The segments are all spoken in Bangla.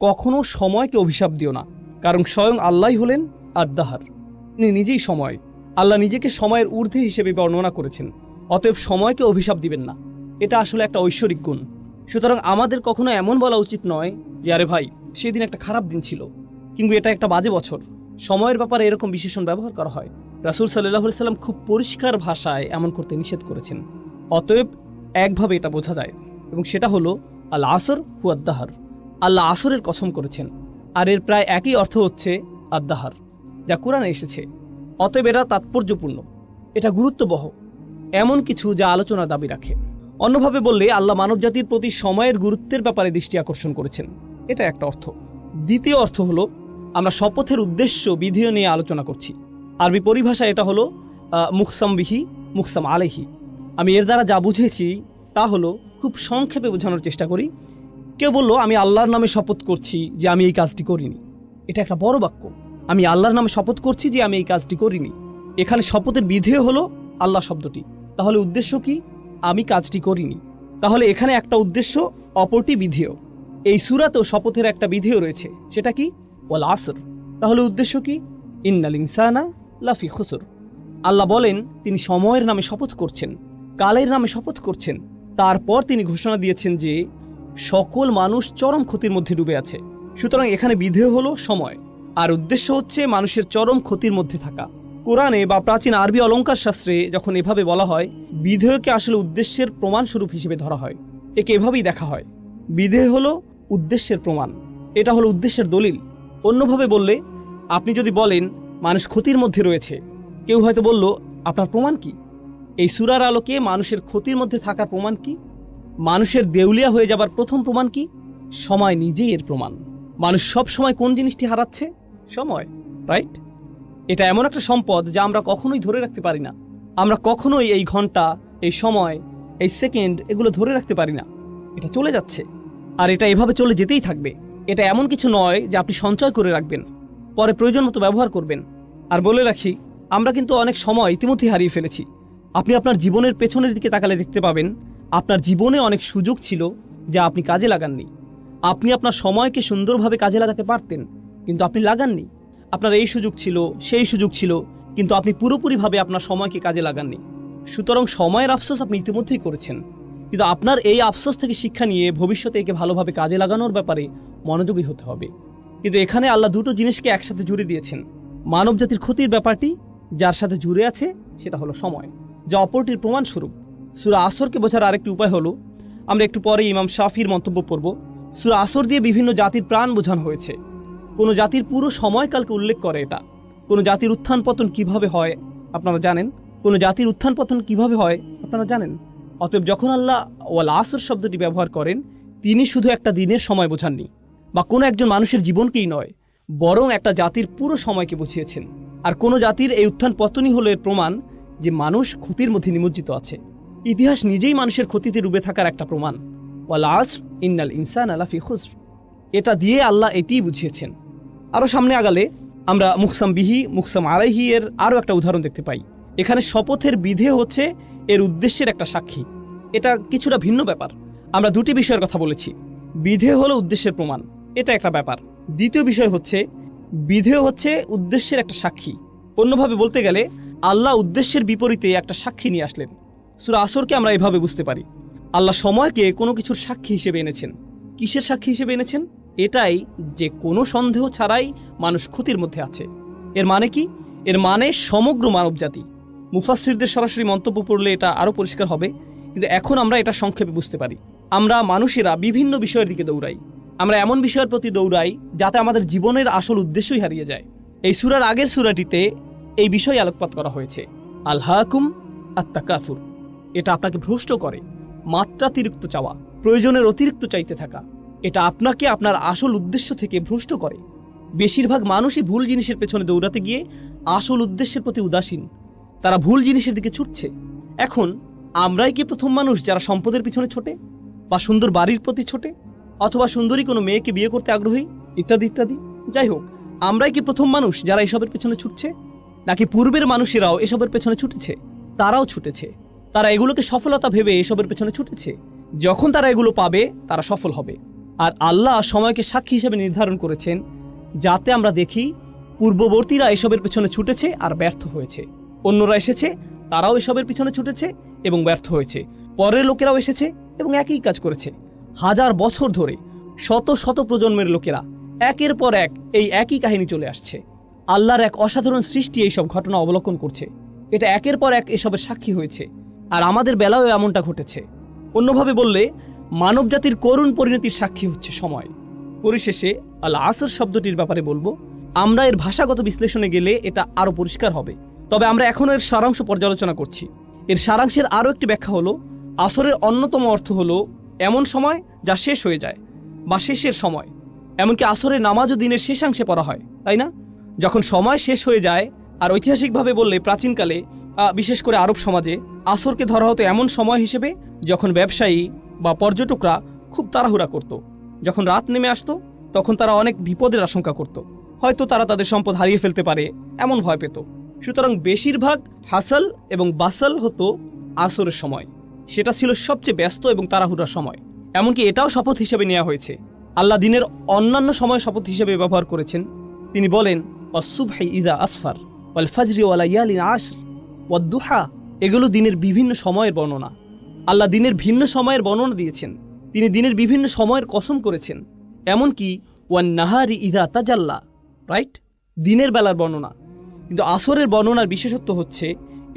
কখনো সময়কে অভিশাপ দিও না, কারণ স্বয়ং আল্লাহই হলেন আদ-দাহার। তিনি নিজেই সময়। আল্লাহ নিজেকে সময়ের ঊর্ধ্বে হিসেবে বর্ণনা করেছেন। অতএব সময়কে অভিশাপ দিবেন না, এটা আসলে একটা ঐশ্বরিক গুণ। সুতরাং আমাদের কখনো এমন বলা উচিত নয় যে আরে ভাই সেদিন একটা খারাপ দিন ছিল, কিংবা এটা একটা বাজে বছর। সময়ের ব্যাপারে এরকম বিশেষণ ব্যবহার করা হয়। রাসূল সাল্লাল্লাহু আলাইহি সাল্লাম খুব পরিষ্কার ভাষায় এমন করতে নিষেধ করেছেন। অতএব একভাবে এটা বোঝা যায়, এবং সেটা হলো আল আসর হুয়াদ-দাহার। আল্লাহ আসরের কসম করেছেন, আর এর প্রায় একই অর্থ হচ্ছে আদ-দাহার, যা কোরআনে এসেছে। অতএব এটা তাৎপর্যপূর্ণ, এটা গুরুত্ববহ, এমন কিছু যা আলোচনার দাবি রাখে। অন্যভাবে বললে আল্লাহ মানবজাতির প্রতি সময়ের গুরুত্বের ব্যাপারে দৃষ্টি আকর্ষণ করেছেন, এটা একটা অর্থ। দ্বিতীয় অর্থ হলো আমরা শপথের উদ্দেশ্য বিধিও নিয়ে আলোচনা করছি। আরবি পরিভাষা এটা হলো মুকসাম বিহি, মুকসাম আলাইহি। আমি এর দ্বারা যা বুঝেছি তা হলো, খুব সংক্ষেপে বোঝানোর চেষ্টা করি। কেউ বললো আমি আল্লাহর নামে শপথ করছি যে আমি এই কাজটি করিনি। এটা একটা বড় বাক্য। আমি আল্লাহর নামে শপথ করছি যে আমি এই কাজটি করিনি। এখানে শপথের বিধেয় হলো আল্লাহ শব্দটি। তাহলে উদ্দেশ্য কি? আমি কাজটি করিনি। তাহলে এখানে একটা উদ্দেশ্য, অপরটি বিধেয়। এই সূরাতেও শপথের একটা বিধেয় রয়েছে, সেটা কি? ওয়াল আসর। তাহলে উদ্দেশ্য কি? ইন্নাল ইনসানা লাফি খুসর। আল্লাহ বলেন তিনি সময়ের নামে শপথ করছেন, কালের নামে শপথ করছেন। তারপর তিনি ঘোষণা দিয়েছেন যে সকল মানুষ চরম ক্ষতির মধ্যে ডুবে আছে। সুতরাং এখানে বিধেয় হলো সময়, আর উদ্দেশ্য হচ্ছে মানুষের চরম ক্ষতির মধ্যে থাকা। কোরআনে বা প্রাচীন আরবি অলঙ্কার শাস্ত্রে যখন এভাবে বলা হয়, বিধেয়কে আসলে উদ্দেশ্যের প্রমাণস্বরূপ হিসেবে ধরা হয়। একে এভাবেই দেখা হয়, বিধেয় হলো উদ্দেশ্যের প্রমাণ, এটা হলো উদ্দেশ্যের দলিল। অন্যভাবে বললে, আপনি যদি বলেন মানুষ ক্ষতির মধ্যে রয়েছে, কেউ হয়তো বলল আপনার প্রমাণ কি? এই সূরার আলোকে মানুষের ক্ষতির মধ্যে থাকার প্রমাণ কি? মানুষের দেউলিয়া হয়ে যাবার প্রথম প্রমাণ কি? সময় নিজেই এর প্রমাণ। মানুষ সব সময় কোন জিনিসটি হারাচ্ছে? সময়, রাইট? এটা এমন একটা সম্পদ যা আমরা কখনোই ধরে রাখতে পারি না। আমরা কখনোই এই ঘন্টা, এই সময়, এই সেকেন্ড এগুলো ধরে রাখতে পারি না। এটা চলে যাচ্ছে, আর এটা এভাবে চলে যেতেই থাকবে। এটা এমন কিছু নয় যে আপনি সঞ্চয় করে রাখবেন, পরে প্রয়োজন মতো ব্যবহার করবেন। আর বলে রাখি, আমরা কিন্তু অনেক সময় ইতিমধ্যেই হারিয়ে ফেলেছি। আপনি আপনার জীবনের পেছনের দিকে তাকালে দেখতে পাবেন আপনার জীবনে অনেক সুযোগ ছিল যা আপনি কাজে লাগাননি। আপনি আপনার সময়কে সুন্দরভাবে কাজে লাগাতে পারতেন, কিন্তু আপনি লাগাননি। আপনার এই সুযোগ ছিল, সেই সুযোগ ছিল, কিন্তু আপনি পুরোপুরিভাবে আপনার সময়কে কাজে লাগাননি। সুতরাং সময়ের আফসোস আপনি ইতিমধ্যেই করেছেন, কিন্তু আপনার এই আফসোস থেকে শিক্ষা নিয়ে ভবিষ্যতে একে ভালোভাবে কাজে লাগানোর ব্যাপারে মনোযোগী হতে হবে। কিন্তু এখানে আল্লাহ দুটো জিনিসকে একসাথে জুড়ে দিয়েছেন। মানব জাতির ক্ষতির ব্যাপারটি যার সাথে জুড়ে আছে সেটা হলো সময়, যা অপরটির প্রমাণস্বরূপ। সূরা আসরকে বোঝার আরেকটি উপায় হলো, আমরা একটু পরে ইমাম শাফির মন্তব্য পড়ব। সূরা আসর দিয়ে বিভিন্ন জাতির প্রাণ বোঝানো হয়েছে। কোনো জাতির পুরো সময়কালকে উল্লেখ করে এটা। কোনো জাতির উত্থান পতন কিভাবে হয় আপনারা জানেন? কোনো জাতির উত্থান পতন কিভাবে হয় আপনারা জানেন? অতএব যখন আল্লাহ ওয়াল আসর শব্দটি ব্যবহার করেন, তিনি শুধু একটা দিনের সময় বোঝাননি, বা কোনো একজন মানুষের জীবনকেই নয়, বরং একটা জাতির পুরো সময়কে বুঝিয়েছেন। আর কোনো জাতির এই উত্থান পতনই হলো এর প্রমাণ যে মানুষ ক্ষতির মধ্যে নিমজ্জিত আছে। ইতিহাস নিজেই মানুষের ক্ষতিতে ডুবে থাকার একটা প্রমাণ। ওয়াল আসর ইন্নাল ইনসানা লাফি খুসর, এটা দিয়ে আল্লাহ এটিই বুঝিয়েছেন। আরও সামনে আগালে আমরা মুকসাম বিহি, মুকসাম আলাইহি এর আরও একটা উদাহরণ দেখতে পাই। এখানে শপথের বিধেয় হচ্ছে এর উদ্দেশ্যের একটা সাক্ষী। এটা কিছুটা ভিন্ন ব্যাপার। আমরা দুটি বিষয়ের কথা বলেছি। বিধেয় হলো উদ্দেশ্যের প্রমাণ, এটা একটা ব্যাপার। দ্বিতীয় বিষয় হচ্ছে বিধেয় হচ্ছে উদ্দেশ্যের একটা সাক্ষী। অন্যভাবে বলতে গেলে আল্লাহ উদ্দেশ্যের বিপরীতে একটা সাক্ষী নিয়ে আসলেন। সূরা আসরকে আমরা এভাবে বুঝতে পারি, আল্লাহ সময়কে কোনো কিছুর সাক্ষী হিসেবে এনেছেন। কিসের সাক্ষী হিসেবে এনেছেন? এটাই যে কোনো সন্দেহ ছাড়াই মানুষ ক্ষতির মধ্যে আছে। এর মানে কি? এর মানে সমগ্র মানব জাতি। মুফাসসিরদের সরাসরি মন্তব্য পড়লে এটা আরও পরিষ্কার হবে, কিন্তু এখন আমরা এটা সংক্ষেপে বুঝতে পারি। আমরা মানুষেরা বিভিন্ন বিষয়ের দিকে দৌড়াই। আমরা এমন বিষয়ের প্রতি দৌড়াই যাতে আমাদের জীবনের আসল উদ্দেশ্যই হারিয়ে যায়। এই সূরার আগের সূরাটিতে এই বিষয়ে আলোকপাত করা হয়েছে, আলহাকুম আত-তাকাসুর। এটা আপনাকে ভ্রষ্ট করে, মাত্রাতিরিক্ত চাওয়া, প্রয়োজনের অতিরিক্ত চাইতে থাকা। এটা আপনাকে আপনার আসল উদ্দেশ্য থেকে ভ্রষ্ট করে। বেশিরভাগ মানুষই ভুল জিনিসের পেছনে দৌড়াতে গিয়ে আসল উদ্দেশ্যের প্রতি উদাসীন। তারা ভুল জিনিসের দিকে ছুটছে। এখন আমরাই কি প্রথম মানুষ যারা সম্পদের পিছনে ছোটে, বা সুন্দর বাড়ির প্রতি ছোটে, অথবা সুন্দরী কোনো মেয়েকে বিয়ে করতে আগ্রহী, ইত্যাদি ইত্যাদি? যাই হোক, আমরাই কি প্রথম মানুষ যারা এসবের পেছনে ছুটছে, নাকি পূর্বের মানুষেরাও এসবের পেছনে ছুটেছে? তারাও ছুটেছে। তারা এগুলোকে সফলতা ভেবে এসবের পেছনে ছুটেছে। যখন তারা এগুলো পাবে তারা সফল হবে। আর আল্লাহ সময়কে সাক্ষী হিসেবে নির্ধারণ করেছেন, যাতে আমরা দেখি পূর্ববর্তীরা এসবের পেছনে ছুটেছে আর ব্যর্থ হয়েছে, অন্যরা এসেছে তারাও এসবের পিছনে ছুটেছে এবং ব্যর্থ হয়েছে, পরের লোকেরাও এসেছে এবং একই কাজ করেছে। হাজার বছর ধরে শত শত প্রজন্মের লোকেরা একের পর এক এই একই কাহিনী চলে আসছে। আল্লাহর এক অসাধারণ সৃষ্টি এইসব ঘটনা অবলোকন করছে, এটা একের পর এক এসবের সাক্ষী হয়েছে, আর আমাদের বেলায়ও এমনটা ঘটেছে। অন্যভাবে বললে মানব জাতির করুণ পরিণতির সাক্ষী হচ্ছে সময়। পরিশেষে আল আসর শব্দটির ব্যাপারে বলবো, আমরা এর ভাষাগত বিশ্লেষণে গেলে এটা আরো পরিষ্কার হবে, তবে আমরা এখনো এর সারাংশ পর্যালোচনা করছি। এর সারাংশের আরো একটি ব্যাখ্যা হলো, আসরের অন্যতম অর্থ হলো এমন সময় যা শেষ হয়ে যায় বা শেষের সময়। এমনকি আসরের নামাজও দিনের শেষাংশে পড়া হয়, তাই না? যখন সময় শেষ হয়ে যায়। আর ঐতিহাসিকভাবে বললে প্রাচীনকালে, বিশেষ করে আরব সমাজে, আসরকে ধরা হতো এমন সময় হিসেবে যখন ব্যবসায়ী বা পর্যটকরা খুব তাড়াহুড়া করত। যখন রাত নেমে আসতো তখন তারা অনেক বিপদের আশঙ্কা করত, হয়তো তারা তাদের সম্পদ হারিয়ে ফেলতে পারে এমন ভয় পেত। সুতরাং বেশিরভাগ হাসাল এবং বাসাল হতো আসরের সময়, সেটা ছিল সবচেয়ে ব্যস্ত এবং তাড়াহুড়ার সময়। এমনকি এটাও শপথ হিসেবে নেওয়া হয়েছে। আল্লাহ দিনের অন্যান্য সময় শপথ হিসেবে ব্যবহার করেছেন। তিনি বলেন, ওয়াস-সুবহি ইযা আসফার ওয়াল ফাজরি ওয়া লায়ালিন আশর ওয়াদ-দুহা। এগুলো দিনের বিভিন্ন সময়ের বর্ণনা। আল্লাহ দিনের ভিন্ন সময়ের বর্ণনা দিয়েছেন, তিনি দিনের বিভিন্ন সময়ের কসম করেছেন। এমনকি ওয়ান নাহারি ইযা তাজাল্লা, রাইট, দিনের বেলার বর্ণনা। কিন্তু আসরের বর্ণনার বিশেষত্ব হচ্ছে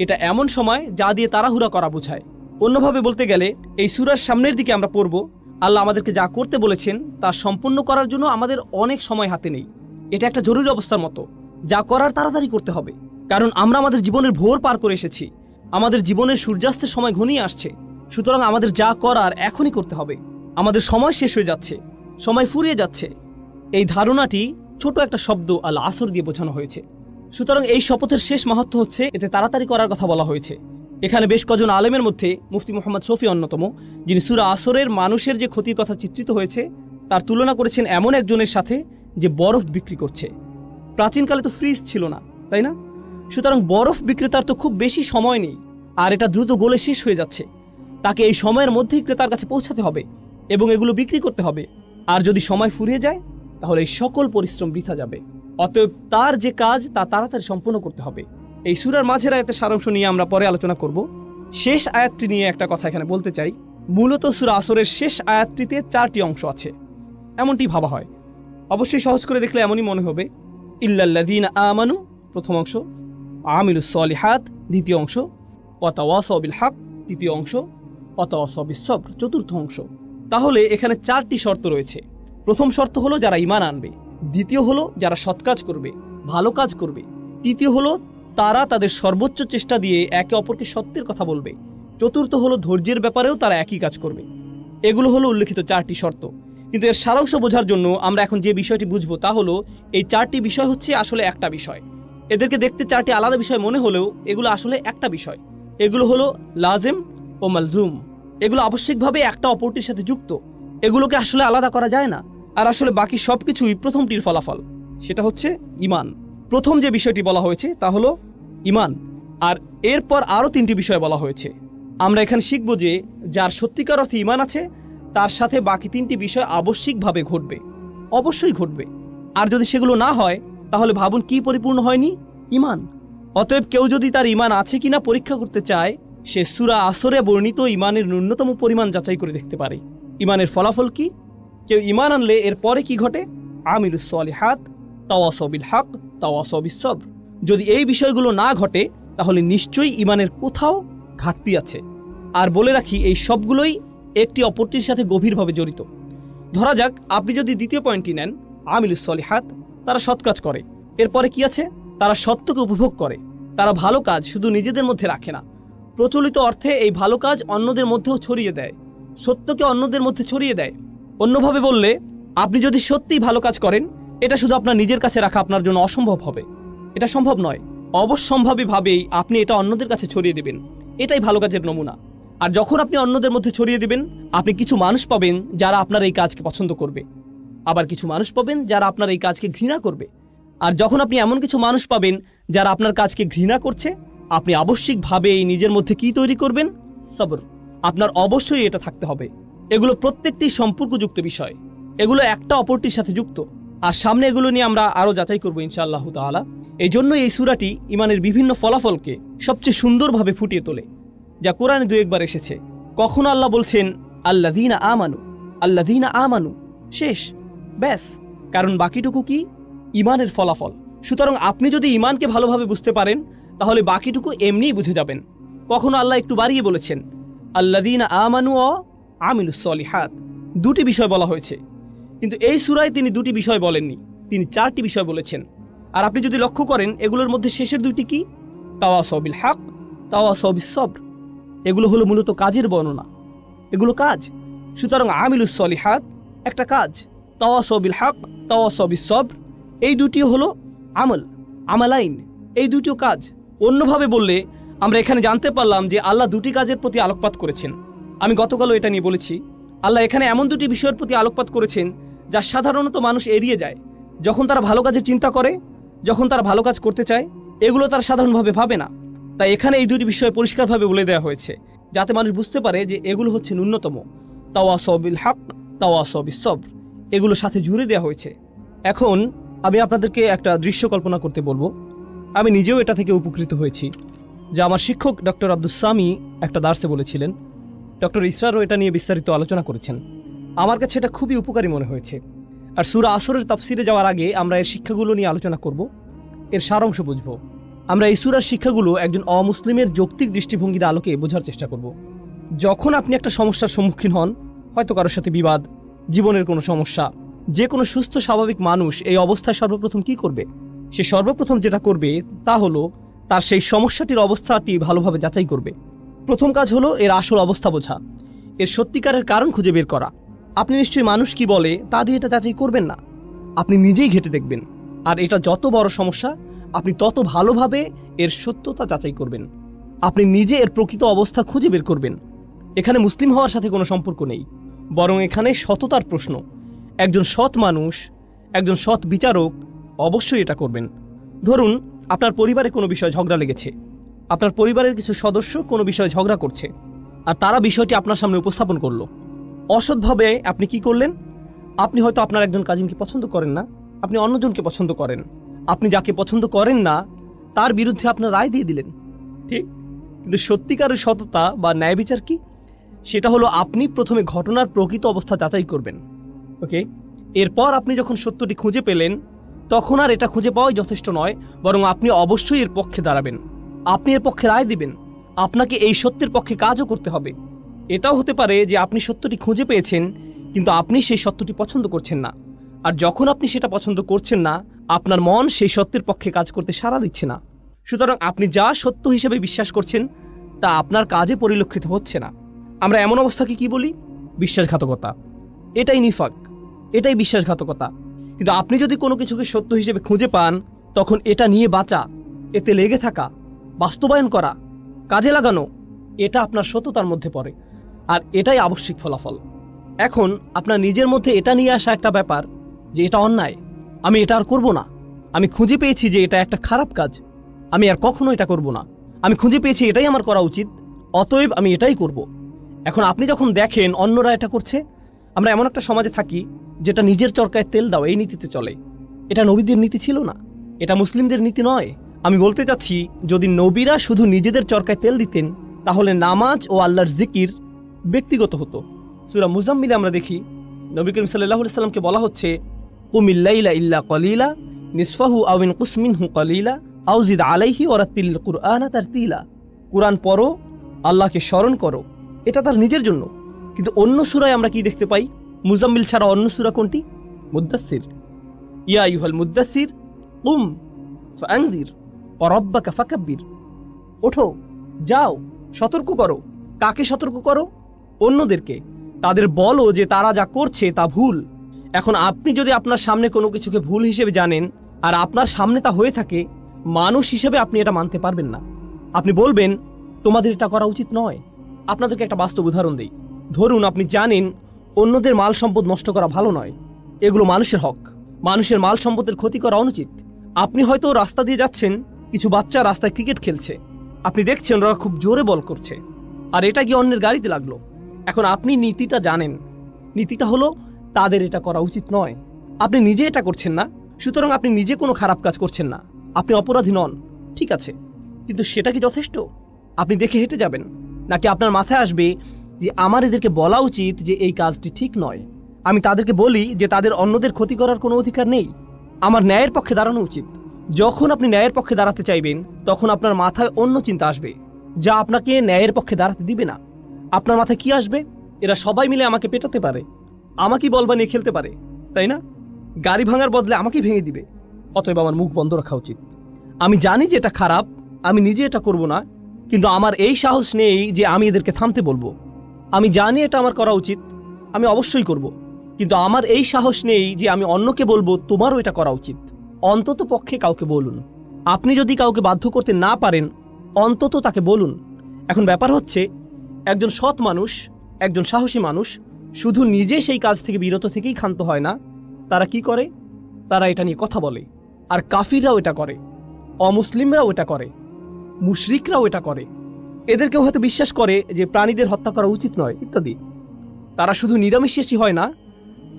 এটা এমন সময় যা দিয়ে তাড়াহুড়া করা বোঝায়। অন্যভাবে বলতে গেলে এই সূরার সামনের দিকে আমরা পড়ব, আল্লাহ আমাদেরকে যা করতে বলেছেন তা সম্পন্ন করার জন্য আমাদের অনেক সময় হাতে নেই। এটা একটা জরুরি অবস্থার মতো, যা করার তাড়াতাড়ি করতে হবে, কারণ আমরা আমাদের জীবনের ভোর পার করে এসেছি, আমাদের জীবনের সূর্যাস্তের সময় ঘনিয়ে আসছে। সুতরাং আমাদের যা করার এখনই করতে হবে। আমাদের সময় শেষ হয়ে যাচ্ছে, সময় ফুরিয়ে যাচ্ছে। এই ধারণাটি ছোট একটা শব্দ আল আসর দিয়ে বোঝানো হয়েছে। সুতরাং এই শপথের শেষ মাহাত্ম্য হচ্ছে এতে তাড়াতাড়ি করার কথা বলা হয়েছে। এখানে বেশ কজন আলেমের মধ্যে মুফতি মুহাম্মদ শফি অন্যতম, যিনি সূরা আসরের মানুষের যে ক্ষতির কথা চিত্রিত হয়েছে তার তুলনা করেছেন এমন একজনের সাথে যে বরফ বিক্রি করছে। প্রাচীনকালে তো ফ্রিজ ছিল না, তাই না? সুতরাং বরফ বিক্রেতার তো খুব বেশি সময় নেই, আর এটা দ্রুত গলে শেষ হয়ে যাচ্ছে। তাকে এই সময়ের মধ্যেই ক্রেতার কাছে পৌঁছাতে হবে এবং এগুলো বিক্রি করতে হবে। আর যদি সময় ফুরিয়ে যায় তাহলে এই সকল পরিশ্রম বৃথা যাবে। অতএব তার যে কাজ তা তাড়াতাড়ি সম্পন্ন করতে হবে। এই সূরার মাঝের আয়াতের সারাংশ নিয়ে আমরা পরে আলোচনা করব। শেষ আয়াতটি নিয়ে একটা কথা এখানে বলতে চাই। মূলত সূরা আসরের শেষ আয়াতটিতে 4টি অংশ আছে, এমনটি ভাবা হয়। অবশ্যই সহজ করে দেখলে এমনই মনে হবে। ইল্লাল্লাযীনা আমানু প্রথম অংশ, আমিলুস সলিহাত দ্বিতীয় অংশ, ওয়া তাওয়াসাউ বিল হক তৃতীয় অংশ, ওয়া তাওয়াসাউ বিস সবর চতুর্থ অংশ। তাহলে এখানে 4টি শর্ত রয়েছে। প্রথম শর্ত হলো যারা ঈমান আনবে, দ্বিতীয় হলো যারা সৎ কাজ করবে, ভালো কাজ করবে, তৃতীয় হলো তারা তাদের সর্বোচ্চ চেষ্টা দিয়ে একে অপরকে সত্যের কথা বলবে, চতুর্থ হলো ধৈর্যের ব্যাপারেও তারা একই কাজ করবে। এগুলো হলো উল্লেখিত 4টি শর্ত। কিন্তু এর সারাংশ বোঝার জন্য আমরা এখন যে বিষয়টি বুঝবো তা হলো এই 4টি বিষয় হচ্ছে আসলে একটা বিষয়। এদেরকে দেখতে 4টি আলাদা বিষয় মনে হলেও এগুলো আসলে একটা বিষয়। এগুলো হলো লাজিম ও মালজুম। এগুলো আবশ্যিকভাবে একটা অপরটির সাথে যুক্ত, এগুলোকে আসলে আলাদা করা যায় না। আর আসলে বাকি সবকিছুই প্রথমটির ফলাফল, সেটা হচ্ছে ঈমান। প্রথম যে বিষয়টি বলা হয়েছে তা হলো ঈমান, আর এরপর আরও 3টি বিষয় বলা হয়েছে। আমরা এখানে শিখব যে যার সত্যিকার অর্থে ঈমান আছে তার সাথে বাকি 3টি বিষয় আবশ্যিকভাবে ঘটবে, অবশ্যই ঘটবে। আর যদি সেগুলো না হয় তাহলে ভাবুন কি পরিপূর্ণ হয়নি? ঈমান। অতএব কেউ যদি তার ঈমান আছে কিনা পরীক্ষা করতে চায়, সে সূরা আসরে বর্ণিত ঈমানের ন্যূনতম পরিমাণ যাচাই করে দেখতে পারে। ঈমানের ফলাফল কি? কেউ ঈমান আনলে এর পরে কি ঘটে? আমিলুস সলিহাত, তাওয়াসাউ বিল হক, তাওয়াসাউ বিস সবর। যদি এই বিষয়গুলো না ঘটে তাহলে নিশ্চয়ই ঈমানের কোথাও ঘাটতি আছে। আর বলে রাখি, এই সবগুলোই একটি অপরটির সাথে গভীরভাবে জড়িত। ধরা যাক আপনি যদি দ্বিতীয় পয়েন্টটি নেন, আমিলুস সলিহাত, তারা সৎ কাজ করে। এরপরে কি আছে? তারা সত্যকে উপভোগ করে। তারা ভালো কাজ শুধু নিজেদের মধ্যে রাখে না, প্রচলিত অর্থে এই ভালো কাজ অন্যদের মধ্যেও ছড়িয়ে দেয়, সত্যকে অন্যদের মধ্যে ছড়িয়ে দেয়। অন্যভাবে বললে, আপনি যদি সত্যিই ভালো কাজ করেন, এটা শুধু আপনার নিজের কাছে রাখা আপনার জন্য অসম্ভব হবে। এটা সম্ভব নয়। অবশ্যম্ভাবীভাবেই আপনি এটা অন্যদের কাছে ছড়িয়ে দেবেন। এটাই ভালো কাজের নমুনা। আর যখন আপনি অন্যদের মধ্যে ছড়িয়ে দেবেন, আপনি কিছু মানুষ পাবেন যারা আপনার এই কাজকে পছন্দ করবে, আবার কিছু মানুষ পাবেন যারা আপনার এই কাজকে ঘৃণা করবে। আর যখন আপনি এমন কিছু মানুষ পাবেন যারা আপনার কাজকে ঘৃণা করছে, আপনি আবশ্যিকভাবে এই নিজের মধ্যে কি তৈরি করবেন? সবর। আপনার অবশ্যই এটা থাকতে হবে। এগুলো প্রত্যেকটি সম্পর্কযুক্ত বিষয়। এগুলো একটা অপরটির সাথে যুক্ত, আর সামনে এগুলো নিয়ে আমরা আরও যাচাই করবো ইনশাআল্লাহ তাআলা। এই জন্য এই সূরাটি ইমানের বিভিন্ন ফলাফলকে সবচেয়ে সুন্দরভাবে ফুটিয়ে তোলে, যা কোরআনে দু একবার এসেছে। কখনো আল্লাহ বলছেন আল্লাযীনা আমানু, আল্লাযীনা আমানু, শেষ, ব্যাস। কারণ বাকিটুকু কি? ইমানের ফলাফল। সুতরাং আপনি যদি ইমানকে ভালোভাবে বুঝতে পারেন তাহলে বাকিটুকু এমনিই বুঝে যাবেন। কখনো আল্লাহ একটু বাড়িয়ে বলেছেন আল্লাযীনা আমানু ওয়া আমিলুস সলিহাত, দুটি বিষয় বলা হয়েছে, কিন্তু এই সূরায় তিনি দুটি বিষয় বলেননি, তিনি চারটি বিষয় বলেছেন। আর আপনি যদি লক্ষ্য করেন এগুলোর মধ্যে শেষের দুইটি কি? তাওয়াসাউ বিল হক, তাওয়াসাউ বিস সবর। এগুলো হলো মূলত কাজের বর্ণনা, এগুলো কাজ। সুতরাং আমিলুস সলিহাত একটা কাজ, তাওয়াসাউ বিল হক, তাওয়াসাউ বিস সবর, এই দুটিও হলো আমল, আমালাইন, এই দুটিও কাজ। অন্যভাবে বললে আমরা এখানে জানতে পারলাম যে আল্লাহ দুটি কাজের প্রতি আলোকপাত করেছেন। আমি গতকালও এটা নিয়ে বলেছি, আল্লাহ এখানে এমন দুটি বিষয়ের প্রতি আলোকপাত করেছেন যা সাধারণত মানুষ এড়িয়ে যায়। যখন তারা ভালো কাজের চিন্তা করে, যখন তারা ভালো কাজ করতে চায়, এগুলো তারা সাধারণভাবে ভাবে না। তাই এখানে এই দুটি বিষয় পরিষ্কারভাবে বলে দেওয়া হয়েছে, যাতে মানুষ বুঝতে পারে যে এগুলো হচ্ছে ন্যূনতম। তাওয়াসাউ বিল হক, তাওয়াসাউ বিস সবর, এগুলোর সাথে জুড়ে দেওয়া হয়েছে। এখন আমি আপনাদেরকে একটা দৃশ্য কল্পনা করতে বলবো। আমি নিজেও এটা থেকে উপকৃত হয়েছি, যা আমার শিক্ষক ডক্টর আব্দুস সামি একটা দার্সে বলেছিলেন। ডক্টর ইসরারও এটা নিয়ে বিস্তারিত আলোচনা করেছেন। আমার কাছে এটা খুবই উপকারী মনে হয়েছে। আর সূরা আসরের তাফসিরে যাওয়ার আগে আমরা এর শিক্ষাগুলো নিয়ে আলোচনা করব, এর সারাংশ বুঝব। আমরা এই সূরার শিক্ষাগুলো একজন অমুসলিমের যৌক্তিক দৃষ্টিভঙ্গির আলোকে বোঝার চেষ্টা করব। যখন আপনি একটা সমস্যার সম্মুখীন হন, হয়তো কারোর সাথে বিবাদ, জীবনের কোনো সমস্যা, যে কোনো সুস্থ স্বাভাবিক মানুষ এই অবস্থায় সর্বপ্রথম কি করবে? সে সর্বপ্রথম যেটা করবে তা হলো তার সেই সমস্যাটির অবস্থাটি ভালোভাবে যাচাই করবে। প্রথম কাজ হলো এর আসল অবস্থা বোঝা, এর সত্যিকারের কারণ খুঁজে বের করা। আপনি নিশ্চয়ই মানুষ কি বলে তা দিয়ে এটা যাচাই করবেন না, আপনি নিজেই ঘেঁটে দেখবেন। আর এটা যত বড় সমস্যা, আপনি তত ভালোভাবে এর সত্যতা যাচাই করবেন। আপনি নিজে এর প্রকৃত অবস্থা খুঁজে বের করবেন। এখানে মুসলিম হওয়ার সাথে কোনো সম্পর্ক নেই, বরং এখানে সততার প্রশ্ন। একজন সৎ মানুষ, একজন সৎ বিচারক অবশ্যই এটা করবেন। ধরুন আপনার পরিবারে কোনো বিষয় ঝগড়া লেগেছে, আপনার পরিবারের কিছু সদস্য কোনো বিষয়ে ঝগড়া করছে, আর তারা বিষয়টি আপনার সামনে উপস্থাপন করলো। অসৎভাবে আপনি কি করলেন? আপনি হয়তো আপনার একজন কাজিনকে পছন্দ করেন না, আপনি অন্যজনকে পছন্দ করেন। আপনি যাকে পছন্দ করেন না তার বিরুদ্ধে আপনার রায় দিয়ে দিলেন, ঠিক? কিন্তু সত্যিকারের সততা বা ন্যায় বিচার কি? সেটা হলো আপনি প্রথমে ঘটনার প্রকৃত অবস্থা যাচাই করবেন, ওকে? এরপর আপনি যখন সত্যটি খুঁজে পেলেন, তখন আর এটা খুঁজে পাওয়াই যথেষ্ট নয়, বরং আপনি অবশ্যই এর পক্ষে দাঁড়াবেন, আপনি এর পক্ষে রায় দিবেন। আপনাকে এই সত্যের পক্ষে কাজও করতে হবে। এটাও হতে পারে যে আপনি সত্যটি খুঁজে পেয়েছেন, কিন্তু আপনি সেই সত্যটি পছন্দ করছেন না। আর যখন আপনি সেটা পছন্দ করছেন না, আপনার মন সেই সত্যের পক্ষে কাজ করতে সাড়া দিচ্ছে না। সুতরাং আপনি যা সত্য হিসেবে বিশ্বাস করছেন তা আপনার কাজে পরিলক্ষিত হচ্ছে না। আমরা এমন অবস্থাকে কি বলি? বিশ্বাসঘাতকতা। এটাই নিফাক, এটাই বিশ্বাসঘাতকতা। কিন্তু আপনি যদি কোনো কিছুকে সত্য হিসেবে খুঁজে পান, তখন এটা নিয়ে বাঁচা, এতে লেগে থাকা, বাস্তবায়ন করা, কাজে লাগানো, এটা আপনার সততার মধ্যে পড়ে। আর এটাই আবশ্যিক ফলাফল। এখন আপনার নিজের মধ্যে এটা নিয়ে আসা একটা ব্যাপার যে এটা অন্যায়, আমি এটা আর করবো না। আমি খুঁজে পেয়েছি যে এটা একটা খারাপ কাজ, আমি আর কখনো এটা করব না। আমি খুঁজে পেয়েছি এটাই আমার করা উচিত, অতএব আমি এটাই করব। এখন আপনি যখন দেখেন অন্যরা এটা করছে, আমরা এমন একটা সমাজে থাকি যেটা নিজের চরকায় তেল দাও এই নীতিতে চলে। এটা নবীদের নীতি ছিল না, এটা মুসলিমদের নীতি নয়। আমি বলতে চাচ্ছি, যদি নবীরা শুধু নিজেদের চরকায় তেল দিতেন, তাহলে নামাজ ও আল্লাহর জিকির ব্যক্তিগত হতো। সূরা মুজাম্মিলে আমরা দেখি নবী করিম সাল্লাল্লাহু আলাইহি সাল্লামকে বলা হচ্ছে, কুমিল লাইলা ইল্লা কলিলা নিসফাহু আও ইনকুস মিনহু কলিলা আও জিদ আলাইহি ওয়া রাত্তিল কুরআনা তারতিলা। কুরআন পড়ো, আল্লাহকে স্মরণ করো, এটা তার নিজের জন্য। কিন্তু অন্য সূরায় আমরা কি দেখতে পাই? মুজাম্মিল ছাড়া অন্য সূরা কোনটি? মুদ্দাসসির। ইয়া আইয়ুহাল মুদ্দাসসির কুম ফাআনযির ওয়া রাব্বাকা ফাকাব্বির। ওঠো, যাও, সতর্ক করো। কাকে সতর্ক করো? অন্যদেরকে। তাদের বলো যে তারা যা করছে তা ভুল। এখন আপনি যদি আপনার সামনে কোনো কিছুকে ভুল হিসেবে জানেন আর আপনার সামনে তা হয়ে থাকে, মানুষ হিসেবে আপনি এটা মানতে পারবেন না। আপনি বলবেন তোমাদের এটা করা উচিত নয়। আপনাদেরকে একটা বাস্তব উদাহরণ দেই। ধরুন আপনি জানেন অন্যদের মাল সম্পদ নষ্ট করা ভালো নয়, এগুলো মানুষের হক, মানুষের মাল সম্পদের ক্ষতি করা অনুচিত। আপনি হয়তো রাস্তা দিয়ে যাচ্ছেন, কিছু বাচ্চা রাস্তায় ক্রিকেট খেলছে, আপনি দেখছেন ওরা খুব জোরে বল করছে, আর এটা গিয়ে অন্যের গাড়িতে লাগলো। এখন আপনি নীতিটা জানেন, নীতিটা হলো তাদের এটা করা উচিত নয়। আপনি নিজে এটা করছেন না, সুতরাং আপনি নিজে কোনো খারাপ কাজ করছেন না, আপনি অপরাধী নন, ঠিক আছে। কিন্তু সেটা কি যথেষ্ট? আপনি দেখে হেঁটে যাবেন, নাকি আপনার মাথায় আসবে যে আমার এদেরকে বলা উচিত যে এই কাজটি ঠিক নয়, আমি তাদেরকে বলি যে তাদের অন্যদের ক্ষতি করার কোনো অধিকার নেই, আমার ন্যায়ের পক্ষে দাঁড়ানো উচিত। যখন আপনি ন্যায়ের পক্ষে দাঁড়াতে চাইবেন, তখন আপনার মাথায় অন্য চিন্তা আসবে যা আপনাকে ন্যায়ের পক্ষে দাঁড়াতে দিবে না। আপনার মাথায় কি আসবে? এরা সবাই মিলে আমাকে পেটাতে পারে, আমাকেই বল বানিয়ে খেলতে পারে, তাই না? গাড়ি ভাঙার বদলে আমাকেই ভেঙে দিবে, অতএব আমার মুখ বন্ধ রাখা উচিত। আমি জানি যে এটা খারাপ, আমি নিজে এটা করব না, কিন্তু আমার এই সাহস নেই যে আমি এদেরকে থামতে বলবো। আমি জানি এটা আমার করা উচিত, আমি অবশ্যই করব, কিন্তু আমার এই সাহস নেই যে আমি অন্যকে বলবো তোমারও এটা করা উচিত। অন্তত পক্ষে কাউকে বলুন। আপনি যদি কাউকে বাধ্য করতে না পারেন, অন্তত তাকে বলুন। এখন ব্যাপার হচ্ছে, একজন সৎ মানুষ, একজন সাহসী মানুষ শুধু নিজে সেই কাজ থেকে বিরত থেকেই ক্ষান্ত হয় না, তারা কি করে? তারা এটা নিয়ে কথা বলে। আর কাফিররাও এটা করে, অমুসলিমরাও এটা করে, মুশরিকরাও এটা করে। এদেরকেও হয়তো বিশ্বাস করে যে প্রাণীদের হত্যা করা উচিত নয় ইত্যাদি। তারা শুধু নিরামিষাশী হয় না,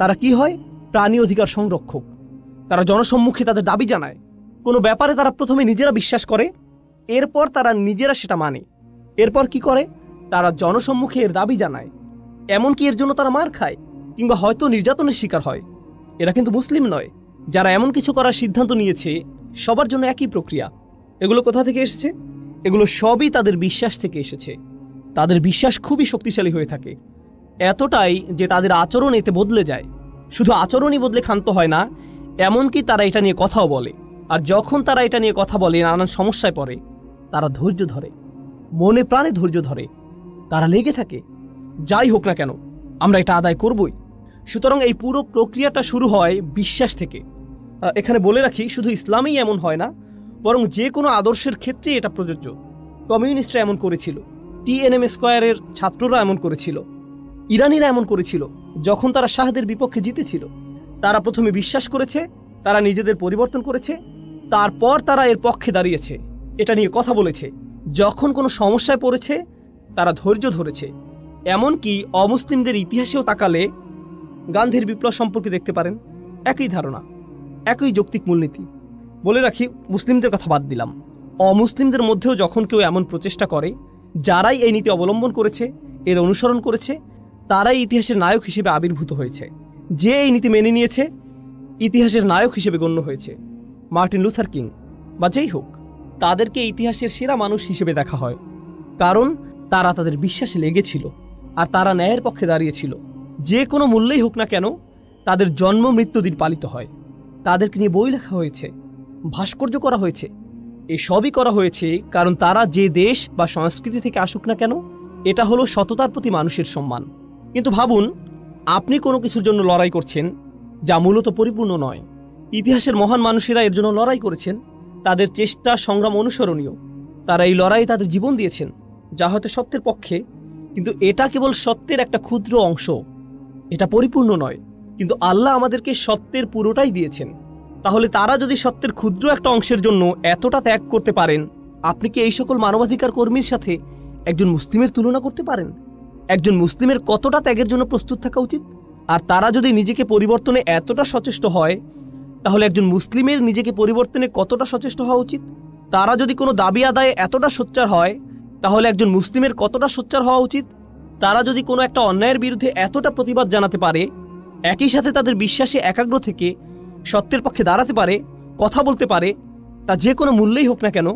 তারা কি হয়? প্রাণী অধিকার সংরক্ষক। তারা জনসম্মুখে তাদের দাবি জানায়। কোনো ব্যাপারে তারা প্রথমে নিজেরা বিশ্বাস করে, এরপর তারা নিজেরা সেটা মানে। এরপর কি করে? তারা জনসম্মুখে এর দাবি জানায়, এমনকি এর জন্য তারা মার খায় কিংবা হয়তো নির্যাতনের শিকার হয়। এরা কিন্তু মুসলিম নয়। যারা এমন কিছু করার সিদ্ধান্ত নিয়েছে, সবার জন্য একই প্রক্রিয়া। এগুলো কোথা থেকে এসেছে? এগুলো সবই তাদের বিশ্বাস থেকে এসেছে। তাদের বিশ্বাস খুবই শক্তিশালী হয়ে থাকে, এতটাই যে তাদের আচরণ এতে বদলে যায়। শুধু আচরণই বদলে ক্ষান্ত হয় না, এমনকি তারা এটা নিয়ে কথাও বলে। আর যখন তারা এটা নিয়ে কথা বলে, নানান সমস্যায় পড়ে, তারা ধৈর্য ধরে, মনে প্রাণে ধৈর্য ধরে, তারা লেগে থাকে। যাই হোক না কেন, আমরা এটা আদায় করবই। সুতরাং এই পুরো প্রক্রিয়াটা শুরু হয় বিশ্বাস থেকে। এখানে বলে রাখি, শুধু ইসলামেই এমন হয় না, বরং যে কোনো আদর্শের ক্ষেত্রে এটা প্রযোজ্য। কমিউনিস্টরা এমন করেছিল, টিএনএম স্কয়ারের ছাত্ররা এমন করেছিল, ইরানিরা এমন করেছিল। যখন তারা শাহদের বিপক্ষে জিতেছিল, তারা প্রথমে বিশ্বাস করেছে, তারা নিজেদের পরিবর্তন করেছে, তারপর তারা এর পক্ষে দাঁড়িয়েছে, এটা নিয়ে কথা বলেছে। যখন কোনো সমস্যায় পড়েছে, তারা ধৈর্য ধরেছে। এমনকি অমুসলিমদের ইতিহাসেও তাকালে গান্ধীর বিপ্লব সম্পর্কে দেখতে পারেন, একই ধারণা, একই যৌক্তিক মূলনীতি। বলে রাখি, মুসলিমদের কথা বাদ দিলাম, অমুসলিমদের মধ্যেও যখন কেউ এমন প্রচেষ্টা করে, যারাই এই নীতি অবলম্বন করেছে, এর অনুসরণ করেছে, তারাই ইতিহাসের নায়ক হিসেবে আবির্ভূত হয়েছে। যে এই নীতি মেনে নিয়েছে, ইতিহাসের নায়ক হিসেবে গণ্য হয়েছে। মার্টিন লুথার কিং বা যেই হোক, তাদেরকে ইতিহাসের সেরা মানুষ হিসেবে দেখা হয়, কারণ তারা তাদের বিশ্বাসে লেগেছিল আর তারা ন্যায়ের পক্ষে দাঁড়িয়েছিল। যে কোনো মূল্যেই হোক না কেন, তাদের জন্ম মৃত্যুদিন পালিত হয়, তাদেরকে নিয়ে বই লেখা হয়েছে, ভাস্কর্য করা হয়েছে। এই সবই করা হয়েছে কারণ তারা যে দেশ বা সংস্কৃতি থেকে আসুক না কেন, এটা হলো সততার প্রতি মানুষের সম্মান। কিন্তু ভাবুন, আপনি কোনো কিছুর জন্য লড়াই করছেন যা মূলত পরিপূর্ণ নয়। ইতিহাসের মহান মানুষেরা এর জন্য লড়াই করেছেন, তাদের চেষ্টা সংগ্রাম অনুসরণীয়। তারা এই লড়াইয়ে তাদের জীবন দিয়েছেন, যা হয়তো সত্যের পক্ষে, কিন্তু এটা কেবল সত্যের একটা ক্ষুদ্র অংশ, এটা পরিপূর্ণ নয়। কিন্তু আল্লাহ আমাদেরকে সত্যের পুরোটাই দিয়েছেন। তাহলে তারা যদি সত্যের ক্ষুদ্র একটা অংশের জন্য এতটা ত্যাগ করতে পারেন, আপনি কি এই সকল মানবাধিকার কর্মীর সাথে একজন মুসলিমের তুলনা করতে পারেন? একজন মুসলিমের কতটা ত্যাগের জন্য প্রস্তুত থাকা উচিত? আর তারা যদি নিজেকে পরিবর্তনে এতটা সচেষ্ট হয়, তাহলে একজন মুসলিমের নিজেকে পরিবর্তনে কতটা সচেষ্ট হওয়া উচিত? তারা যদি কোনো দাবি আদায়ে এতটা সোচ্চার হয়, তাহলে একজন মুসলিমের কতটা সোচ্চার হওয়া উচিত? তারা যদি কোনো একটা অন্যায়ের বিরুদ্ধে এতটা প্রতিবাদ জানাতে পারে, একই সাথে তাদের বিশ্বাসে একাগ্র থেকে সত্যের পক্ষে দাঁড়াতে পারে, কথা বলতে পারে, তা যে কোনো মূল্যেই হোক না কেন,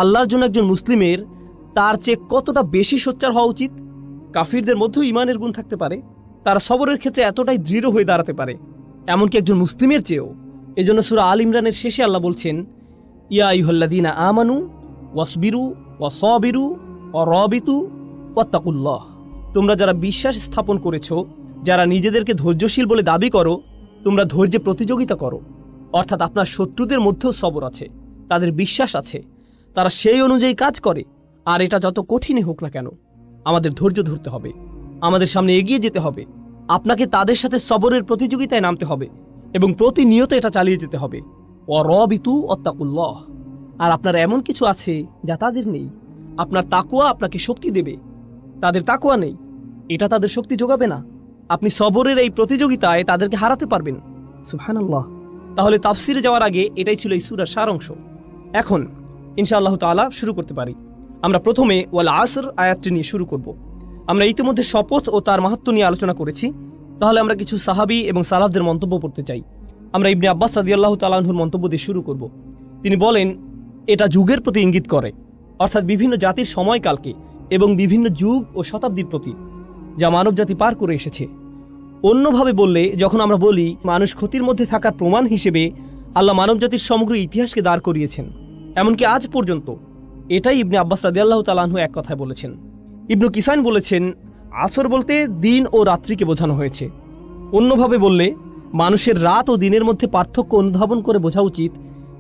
আল্লাহর জন্য একজন মুসলিমের তার চেয়ে কতটা বেশি সোচ্চার হওয়া উচিত? কাফিরদের মধ্যেও ইমানের গুণ থাকতে পারে, তারা সবরের ক্ষেত্রে এতটাই দৃঢ় হয়ে দাঁড়াতে পারে, এমনকি একজন মুসলিমের চেয়েও। এজন্য সূরা আল ইমরানের শেষে আল্লাহ বলছেন, ইয়া আইয়ুহাল্লাযীনা আমানু ওয়াসবিরু ওয়াসাবিরু ওয়ারাবিতু ওয়াত্তাকুল্লাহ। তোমরা যারা বিশ্বাস স্থাপন করেছো, যারা নিজেদেরকে ধৈর্যশীল বলে দাবি করো, তোমরা ধৈর্যে প্রতিযোগিতা করো। অর্থাৎ আপনার শত্রুদের মধ্যেও সবর আছে, তাদের বিশ্বাস আছে, তারা সেই অনুযায়ী কাজ করে। আর এটা যত কঠিনই হোক না কেন, আমাদের ধৈর্য ধরতে হবে, আমাদের সামনে এগিয়ে যেতে হবে। আপনাকে তাদের সাথে সবরের প্রতিযোগিতায় নামতে হবে এবং প্রতিনিয়ত এটা চালিয়ে যেতে হবে। ওয়ারাবিতু ওয়াত্তাকুল্লাহ। আর আপনার এমন কিছু আছে যা তাদের নেই। আপনার তাকওয়া আপনাকে শক্তি দেবে, তাদের তাকওয়া নেই, এটা তাদের শক্তি যোগাবে না। আপনি সবরের এই প্রতিযোগিতায় তাদেরকে হারাতে পারবেন। সুবহানাল্লাহ। তাহলে তাফসিরে যাওয়ার আগে এটাই ছিল এই সূরার সার অংশ। এখন ইনশাআল্লাহ তাআলা শুরু করতে পারি। আমরা প্রথমে ওয়াল আসর আয়াতটি নিয়ে শুরু করব। আমরা ইতিমধ্যে শপথ ও তার মাহাত্ম্য নিয়ে আলোচনা করেছি। তাহলে আমরা কিছু সাহাবী এবং সালাফদের মন্তব্য পড়তে চাই। আমরা ইবনে আব্বাস রাদিয়াল্লাহু তাআলা আনহুর মন্তব্য দিয়ে শুরু করব। তিনি বলেন, এটা যুগের প্রতি ইঙ্গিত করে, অর্থাৎ বিভিন্ন জাতির সময়কালকে এবং বিভিন্ন যুগ ও শতাব্দীর প্রতি, যা মানবজাতি পার করে এসেছে। অন্যভাবে বললে, যখন আমরা বলি মানুষ ক্ষতির মধ্যে থাকার প্রমাণ হিসেবে আল্লাহ মানবজাতির সমগ্র ইতিহাসকে দাঁড় করিয়েছেন, এমনকি আজ পর্যন্ত, এটাই ইবনে আব্বাস রাদিয়াল্লাহু তাআলা আনহু এক কথায় বলেছেন। ইবনু কিসান বলেছেন, আসর বলতে দিন ও রাত্রিকে বোঝানো হয়েছে। অন্যভাবে বললে, মানুষের রাত ও দিনের মধ্যে পার্থক্য অনুধাবন করে বোঝা উচিত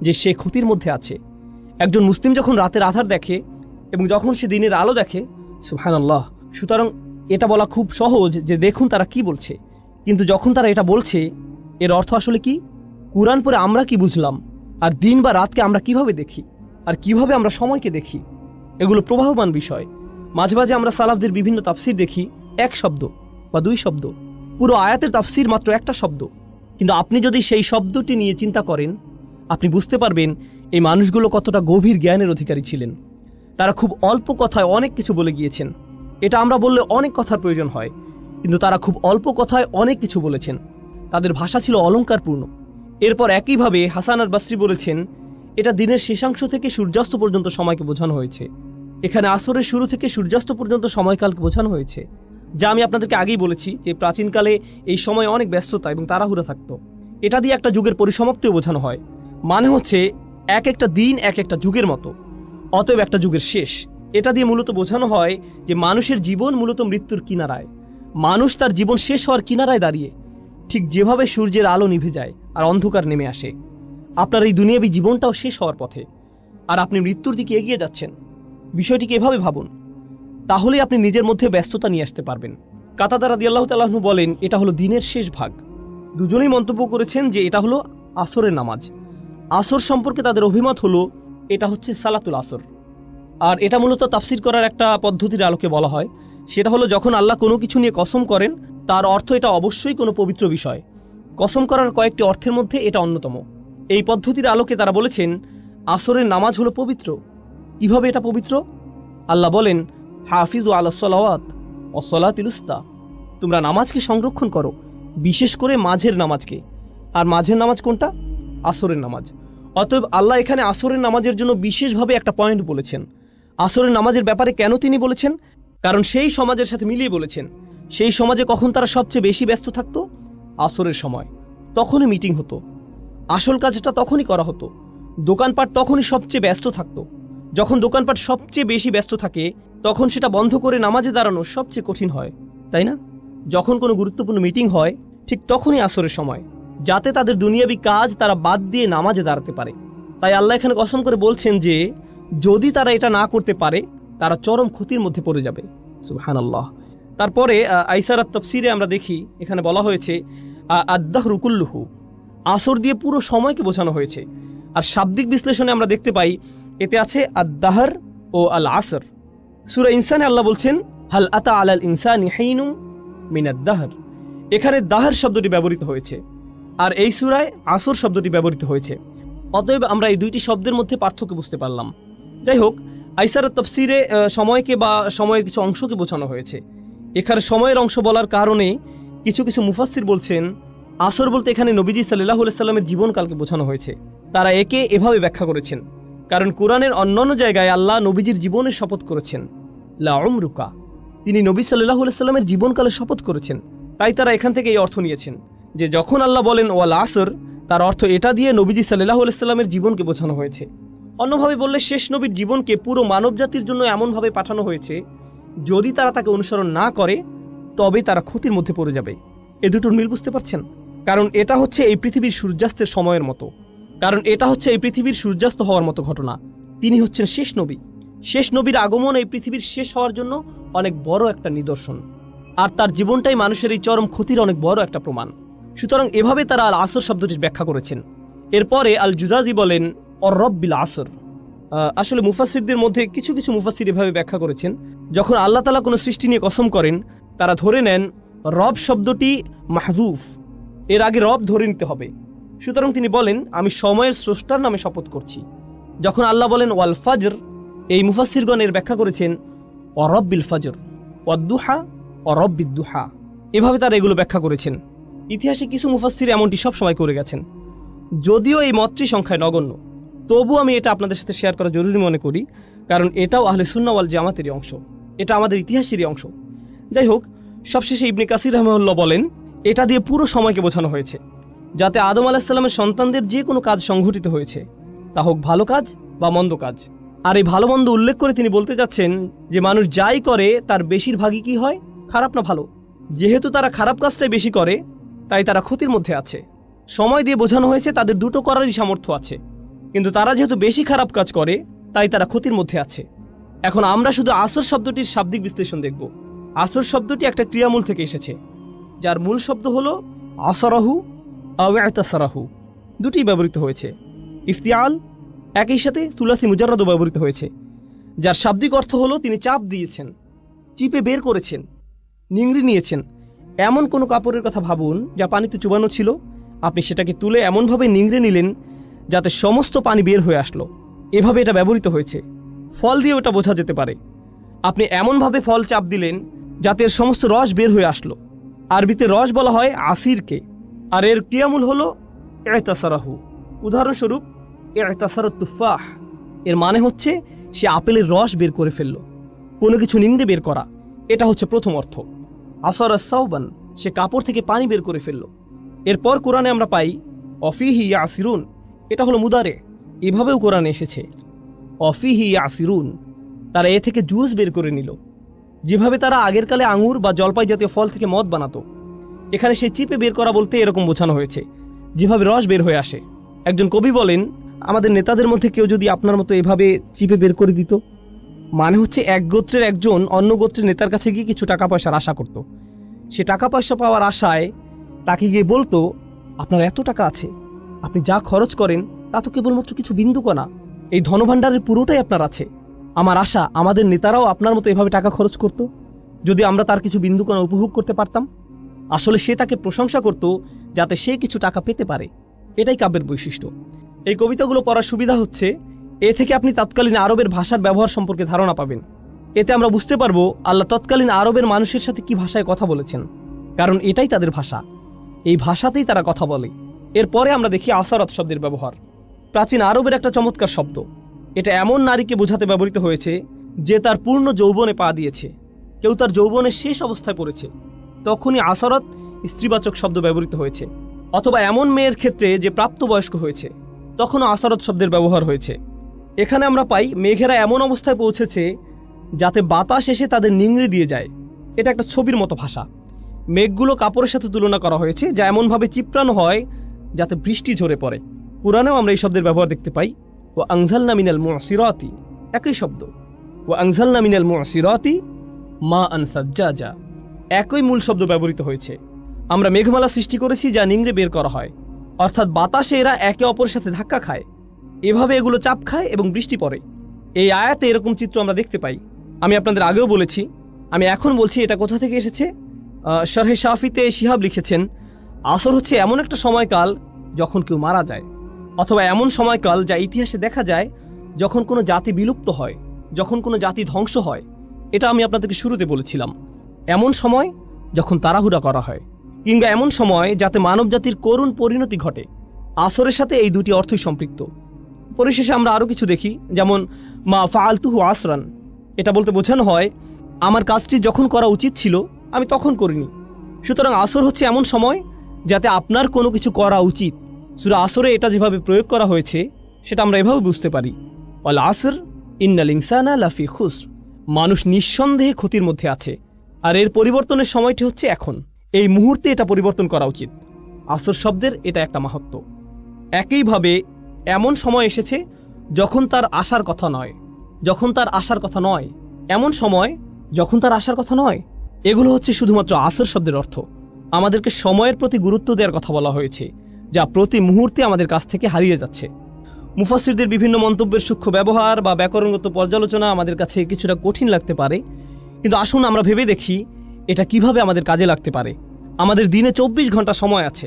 যে সে ক্ষতির মধ্যে আছে। একজন মুসলিম যখন রাতের আধার দেখে এবং যখন সে দিনের আলো দেখে, সুবহানাল্লাহ। সুতরাং এটা বলা খুব সহজ যে দেখুন তারা কি বলছে, কিন্তু যখন তারা এটা বলছে, এর অর্থ আসলে কি? কুরআন পড়ে আমরা কি বুঝলাম, আর দিন বা রাতকে আমরা কিভাবে দেখি, আর কিভাবে আমরা সময়কে দেখি, এগুলো প্রবাহমান বিষয়। মাঝে মাঝে আমরা সালাফদের বিভিন্ন তাফসির দেখি, এক শব্দ বা দুই শব্দ, পুরো আয়াতের তাফসির মাত্র একটা শব্দ। কিন্তু আপনি যদি সেই শব্দটি নিয়ে চিন্তা করেন, আপনি বুঝতে পারবেন এই মানুষগুলো কতটা গভীর জ্ঞানের অধিকারী ছিলেন। তারা খুব অল্প কথায় অনেক কিছু বলে গিয়েছেন। এটা আমরা বললে অনেক কথার প্রয়োজন হয়, কিন্তু তারা খুব অল্প কথায় অনেক কিছু বলেছেন। তাদের ভাষা ছিল অলংকারপূর্ণ। এরপর একইভাবে হাসান আল বাসরি বলেছেন, এটা দিনের শেষাংশ থেকে সূর্যাস্ত পর্যন্ত সময়কে বোঝানো হয়েছে। এখানে আসরের শুরু থেকে সূর্যাস্ত পর্যন্ত সময়কালকে বোঝানো হয়েছে, যা আমি আপনাদেরকে আগেই বলেছি যে প্রাচীনকালে এই সময় অনেক ব্যস্ততা এবং তাড়াহুড়া থাকতো। এটা দিয়ে একটা যুগের পরিসমাপ্তিও বোঝানো হয়। মানে হচ্ছে এক একটা দিন এক একটা যুগের মতো, অতএব একটা যুগের শেষ। এটা দিয়ে মূলত বোঝানো হয় যে মানুষের জীবন মূলত মৃত্যুর কিনারায়। মানুষ তার জীবন শেষ হওয়ার কিনারায় দাঁড়িয়ে, ঠিক যেভাবে সূর্যের আলো নিভে যায় আর অন্ধকার নেমে আসে। আপনার এই দুনিয়াবী জীবনটাও শেষ হওয়ার পথে, আর আপনি মৃত্যুর দিকে এগিয়ে যাচ্ছেন। বিষয়টিকে এভাবে ভাবুন, তাহলে আপনি নিজের মধ্যে ব্যস্ততা নিয়ে আসতে পারবেন। কাতাদা রাদিয়াল্লাহু তাআলা আনহু বলেন, এটা হলো দিনের শেষ ভাগ। দুজনেই মন্তব্য করেছেন যে এটা হলো আসরের নামাজ। আসর সম্পর্কে তাদের অভিমত হলো এটা হচ্ছে সালাতুল আসর। আর এটা মূলত তাফসির করার একটা পদ্ধতির আলোকে বলা হয়। সেটা হলো, যখন আল্লাহ কোনো কিছু নিয়ে কসম করেন, তার অর্থ এটা অবশ্যই কোনো পবিত্র বিষয়। কসম করার কয়েকটি অর্থের মধ্যে এটা অন্যতম। এই পদ্ধতির আলোকে তারা বলেছেন আসরের নামাজ হলো পবিত্র। কিভাবে এটা পবিত্র? আল্লাহ বলেন, হাফিজু আলাস সালাওয়াত ওয়াস সালাতিল উস্তা, তোমরা নামাজকে সংরক্ষণ করো, বিশেষ করে মাঝের নামাজকে। আর মাঝের নামাজ কোনটা? আসরের নামাজ। অতএব আল্লাহ এখানে আসরের নামাজের জন্য বিশেষভাবে একটা পয়েন্ট বলেছেন। আসরের নামাজের ব্যাপারে কেন তিনি বলেছেন? কারণ সেই সমাজের সাথে মিলিয়ে বলেছেন। সেই সমাজে কখন তারা সবচেয়ে বেশি ব্যস্ত থাকতো? আসরের সময়। তখনই মিটিং হতো, আসল কাজটা তখনই করা হতো। দোকানপাট তখনই সবচেয়ে ব্যস্ত থাকতো। যখন দোকানপাট সবচেয়ে বেশি ব্যস্ত থাকে, তখন সেটা বন্ধ করে নামাজে দাঁড়ানো সবচেয়ে কঠিন হয়, তাই না? যখন কোনো গুরুত্বপূর্ণ মিটিং হয়, ঠিক তখনই আসরের সময়, যাতে তাদের দুনিয়াবী কাজ তারা বাদ দিয়ে নামাজে দাঁড়াতে পারে। তাই আল্লাহ এখানে কসম করে বলছেন যে যদি তারা এটা না করতে পারে, তারা চরম ক্ষতির মধ্যে পড়ে যাবে। সুবহানাল্লাহ। তারপরে আইসারাত তাফসিরে আমরা দেখি, এখানে বলা হয়েছে আদ-দাহরু কুল্লুহু, আসর দিয়ে পুরো সময়কে বোঝানো হয়েছে। আর শাব্দিক বিশ্লেষণে আমরা দেখতে পাই এতে আছে আদ-দাহর ও আল আসর। সূরা ইনসানে আল্লাহ বলছেন, হাল আতা আলাল ইনসানি হিনুম মিনাদ দাহর। এখানে দাহর শব্দটি ব্যবহৃত হয়েছে, আর এই সূরায় আসর শব্দটি ব্যবহৃত হয়েছে। অতএব আমরা এই দুইটি শব্দের মধ্যে পার্থক্য বুঝতে পারলাম। যাই হোক, আইসারাত তাফসিরে সময়কে বা সময়ের কিছু অংশকে বোঝানো হয়েছে। এখানে সময়ের অংশ বলার কারণে কিছু কিছু মুফাসসির বলছেন আসর বলতে এখানে নবীজি সাল্লাল্লাহু আলাইহি সাল্লামের জীবনকালকে বোঝানো হয়েছে। তারা একে এভাবে ব্যাখ্যা করেছেন, কারণ কোরআনের অন্যান্য জায়গায় আল্লাহ নবীজির জীবনের শপথ করেছেন, লা উমরুকা, তিনি নবী সাল্লাল্লাহু আলাইহি সাল্লামের জীবনকালে শপথ করেছেন। তাই তারা এখান থেকে এই অর্থ নিয়েছেন যে যখন আল্লাহ বলেন ওয়াল আসর, তার অর্থ এটা দিয়ে নবীজি সাল্লাল্লাহু আলাইহি সাল্লামের জীবনকে বোঝানো হয়েছে। অন্যভাবে বললে শেষ নবীর জীবনকে পুরো মানবজাতির জন্য এমনভাবে পাঠানো হয়েছে, যদি তারা তাকে অনুসরণ না করে তবে তারা ক্ষতির মধ্যে পড়ে যাবে। এ দুটোর মিল বুঝতে পারছেন? কারণ এটা হচ্ছে এই পৃথিবীর সূর্যাস্তের সময়ের মতো, সূর্যাস্ত হওয়ার মতো ঘটনা। তিনি হচ্ছেন শেষ নবী। শেষ নবীর আগমন এই পৃথিবীর শেষ হওয়ার জন্য অনেক বড় একটা নিদর্শন, আর তার জীবনটাই মানুষের এই চরম ক্ষতির অনেক বড় একটা প্রমাণ। সুতরাং এভাবে তারা আল আসর শব্দটির ব্যাখ্যা করেছেন। এরপরে আল জুজাজি বলেন অর রব্বিল আসর। আসলে মুফাসসিরদের মধ্যে কিছু কিছু মুফাসসির এভাবে ব্যাখ্যা করেছেন, যখন আল্লাহ তাআলা কোনো সৃষ্টি নিয়ে কসম করেন, তারা ধরে নেন রব শব্দটি মাহযুফ, এর আগে রব ধরে নিতে হবে। সুতরাং তিনি বলেন, আমি সময়ের স্রষ্টার নামে শপথ করছি। যখন আল্লাহ বলেন ওয়াল ফাজর, এই মুফাসসিরগণ এর ব্যাখ্যা করেছেন ওয়ারব্বিল ফাজর, ওয়াদ্দুহা, ওয়ারব্বিদ দুহা, এভাবে তারা এগুলো ব্যাখ্যা করেছেন। ইতিহাসে কিছু মুফাসসির এমনটি সব সময় করে গেছেন। যদিও এই মতটি সংখ্যায় নগণ্য, তবু আমি এটা আপনাদের সাথে শেয়ার করা জরুরি মনে করি, কারণ এটাও আহলে সুন্নাহ ওয়াল জামাতেরই অংশ, এটা আমাদের ইতিহাসেরই অংশ। যাই হোক, সবশেষে ইবনে কাসির রাহিমাহুল্লাহ বলেন, এটা দিয়ে পুরো সময়কে বোঝানো হয়েছে, যাতে আদম আলাইহিস সালামের সন্তানদের যে কোনো কাজ সংঘটিত হয়েছে, তা হোক ভালো কাজ বা মন্দ কাজ। আর এই ভালো মন্দ উল্লেখ করে তিনি বলতে যাচ্ছেন যে মানুষ যাই করে তার বেশিরভাগই কি হয়, খারাপ না ভালো। যেহেতু তারা খারাপ কাজটাই বেশি করে, তাই তারা ক্ষতির মধ্যে আছে। সময় দিয়ে বোঝানো হয়েছে তাদের দুটো করারই সামর্থ্য আছে, কিন্তু তারা যেহেতু বেশি খারাপ কাজ করে, তাই তারা ক্ষতির মধ্যে আছে। এখন আমরা শুধু আসর শব্দটির শাব্দিক বিশ্লেষণ দেখব। আসর শব্দটি একটা ক্রিয়ামূল থেকে এসেছে, যার মূল শব্দ হলো আসরাহু আও ইতাসারাহু, দুটি ব্যবহৃত হয়েছে। ইফতিয়াল একই সাথে তুলাসি মুজাররাদও ব্যবহৃত হয়েছে, যার শাব্দিক অর্থ হলো তিনি চাপ দিয়েছেন, চিপে বের করেছেন, নিংড়ে নিয়েছেন। এমন কোনো কাপড়ের কথা ভাবুন যা পানিতে চুবানো ছিল, আপনি সেটাকে তুলে এমনভাবে নিংড়ে নিলেন যাতে সমস্ত পানি বের হয়ে আসলো। এভাবে এটা ব্যবহৃত হয়েছে। ফল দিয়ে ওটা বোঝা যেতে পারে, আপনি এমনভাবে ফল চাপ দিলেন যাতে এর সমস্ত রস বের হয়ে আসলো। আরবিতে রস বলা হয় আসিরকে, আর এর ক্রিয়ামূল হলো ইতাসারাহু। উদাহরণস্বরূপ ইতাসারাত তুফাহ, এর মানে হচ্ছে সে আপেলের রস বের করে ফেলল, কোনো কিছু নিংড়ে বের করা, এটা হচ্ছে প্রথম অর্থ। আসরা সাওবান, সে কাপড় থেকে পানি বের করে ফেলল। এরপর কোরআনে আমরা পাই অফিহি ইয়াসিরুন, এটা হলো মুদারে, এভাবেও কোরআনে এসেছে অফিহি ইয়াসিরুন, তারা এ থেকে জুস বের করে নিল। যেভাবে তারা আগের কালে আঙুর বা জলপাই জাতীয় ফল থেকে মদ বানাতো, এখানে সে চিপে বের করা বলতে এরকম বোঝানো হয়েছে, যেভাবে রস বের হয়ে আসে। একজন কবি বলেন, আমাদের নেতাদের মধ্যে কেউ যদি আপনার মতো এভাবে চিপে বের করে দিত, মানে হচ্ছে এক গোত্রের একজন অন্য গোত্রের নেতার কাছে গিয়ে কিছু টাকা পয়সার আশা করত। সে টাকা পয়সা পাওয়ার আশায় তাকে গিয়ে বলতো, আপনার এত টাকা আছে, আপনি যা খরচ করেন তা তো কেবলমাত্র কিছু বিন্দু কণা, এই ধনভাণ্ডারের পুরোটাই আপনার আছে। আমার আশা আমাদের নেতারাও আপনার মতো এভাবে টাকা খরচ করত, যদি আমরা তার কিছু বিন্দু কণা উপভোগ করতে পারতাম। আসলে সে তাকে প্রশংসা করত যাতে সে কিছু টাকা পেতে পারে। এটাই কাব্যের বৈশিষ্ট্য। এই কবিতাগুলো পড়ার সুবিধা হচ্ছে, এ থেকে আপনি তৎকালীন আরবের ভাষার ব্যবহার সম্পর্কে ধারণা পাবেন। এতে আমরা বুঝতে পারবো আল্লাহ তৎকালীন আরবের মানুষের সাথে কি ভাষায় কথা বলেছেন, কারণ এটাই তাদের ভাষা, এই ভাষাতেই তারা কথা বলে। এরপরে আমরা দেখি আসরাত শব্দের ব্যবহার। প্রাচীন আরবের একটা চমৎকার শব্দ, এটা এমন নারীকে বোঝাতে ব্যবহৃত হয়েছে যে তার পূর্ণ যৌবনে পা দিয়েছে, কেউ তার যৌবনের শেষ অবস্থায় পড়েছে, তখনই আসরাত স্ত্রীবাচক শব্দ ব্যবহৃত হয়েছে। অথবা এমন মেয়ের ক্ষেত্রে যে প্রাপ্তবয়স্ক হয়েছে, তখনও আসরাত শব্দের ব্যবহার হয়েছে। এখানে আমরা পাই মেঘেরা এমন অবস্থায় পৌঁছেছে যাতে বাতাস এসে তাদের নিংড়ে দিয়ে যায়। এটা একটা ছবির মতো ভাষা। মেঘগুলো কাপড়ের সাথে তুলনা করা হয়েছে, যা এমনভাবে চিপড়ানো হয় যাতে বৃষ্টি ঝরে পড়ে। কুরআনেও আমরা এই শব্দের ব্যবহার দেখতে পাই, ও আনজালনা মিনাল মুসিরাতি, একই শব্দ, ও আনজালনা মিনাল মুসিরাতি মা আন সাজ্জাজা, একই মূল শব্দ ব্যবহৃত হয়েছে। আমরা মেঘমালা সৃষ্টি করেছি যা নিংড়ে বের করা হয়, অর্থাৎ বাতাসে এরা একে অপরের সাথে ধাক্কা খায়, এভাবে এগুলো চাপ খায় এবং বৃষ্টি পড়ে। এই আয়াতে এরকম চিত্র আমরা দেখতে পাই। আমি আপনাদের আগেও বলেছি, আমি এখন বলছি এটা কোথা থেকে এসেছে। শরহে শাফিতে শিহাব লিখেছেন, আসর হচ্ছে এমন একটা সময়কাল যখন কেউ মারা যায়, অথবা এমন সময়কাল যা ইতিহাসে দেখা যায় যখন কোনো জাতি বিলুপ্ত হয়, যখন কোনো জাতি ধ্বংস হয়। এটা আমি আপনাদেরকে শুরুতে বলেছিলাম। এমন সময় যখন তাড়াহুড়া করা হয়, কিংবা এমন সময় যাতে মানব জাতির করুণ পরিণতি ঘটে। আসরের সাথে এই দুটি অর্থই সম্পৃক্ত। পরিশেষে আমরা আরও কিছু দেখি, যেমন মা ফাআলতুহু আসরান, এটা বলতে বোঝানো হয় আমার কাজটি যখন করা উচিত ছিল আমি তখন করিনি। সুতরাং আসর হচ্ছে এমন সময় যাতে আপনার কোনো কিছু করা উচিত। সূরা আসরে এটা যেভাবে প্রয়োগ করা হয়েছে সেটা আমরা এভাবে বুঝতে পারি, ওয়াল আসর ইন্নাল ইনসানা লাফি খুসর, মানুষ নিঃসন্দেহে ক্ষতির মধ্যে আছে। আর এর পরিবর্তনের সময়টি হচ্ছে এখন, এই মুহূর্তে এটা পরিবর্তন করা উচিত। আসর শব্দের এটা একটা মাহাত্ম্য। একইভাবে এমন সময় এসেছে যখন তার আসার কথা নয়, যখন তার আসার কথা নয়, এমন সময় যখন তার আসার কথা নয়, এগুলো হচ্ছে শুধুমাত্র আসর শব্দের অর্থ। আমাদেরকে সময়ের প্রতি গুরুত্ব দেওয়ার কথা বলা হয়েছে, যা প্রতি মুহূর্তে আমাদের কাছ থেকে হারিয়ে যাচ্ছে। মুফাসসিরদের বিভিন্ন মন্তব্যের সূক্ষ্ম ব্যবহার বা ব্যাকরণগত পর্যালোচনা আমাদের কাছে কিছুটা কঠিন লাগতে পারে, কিন্তু আসুন আমরা ভেবে দেখি এটা কিভাবে আমাদের কাজে লাগতে পারে। আমাদের দিনে 24 ঘন্টা সময় আছে,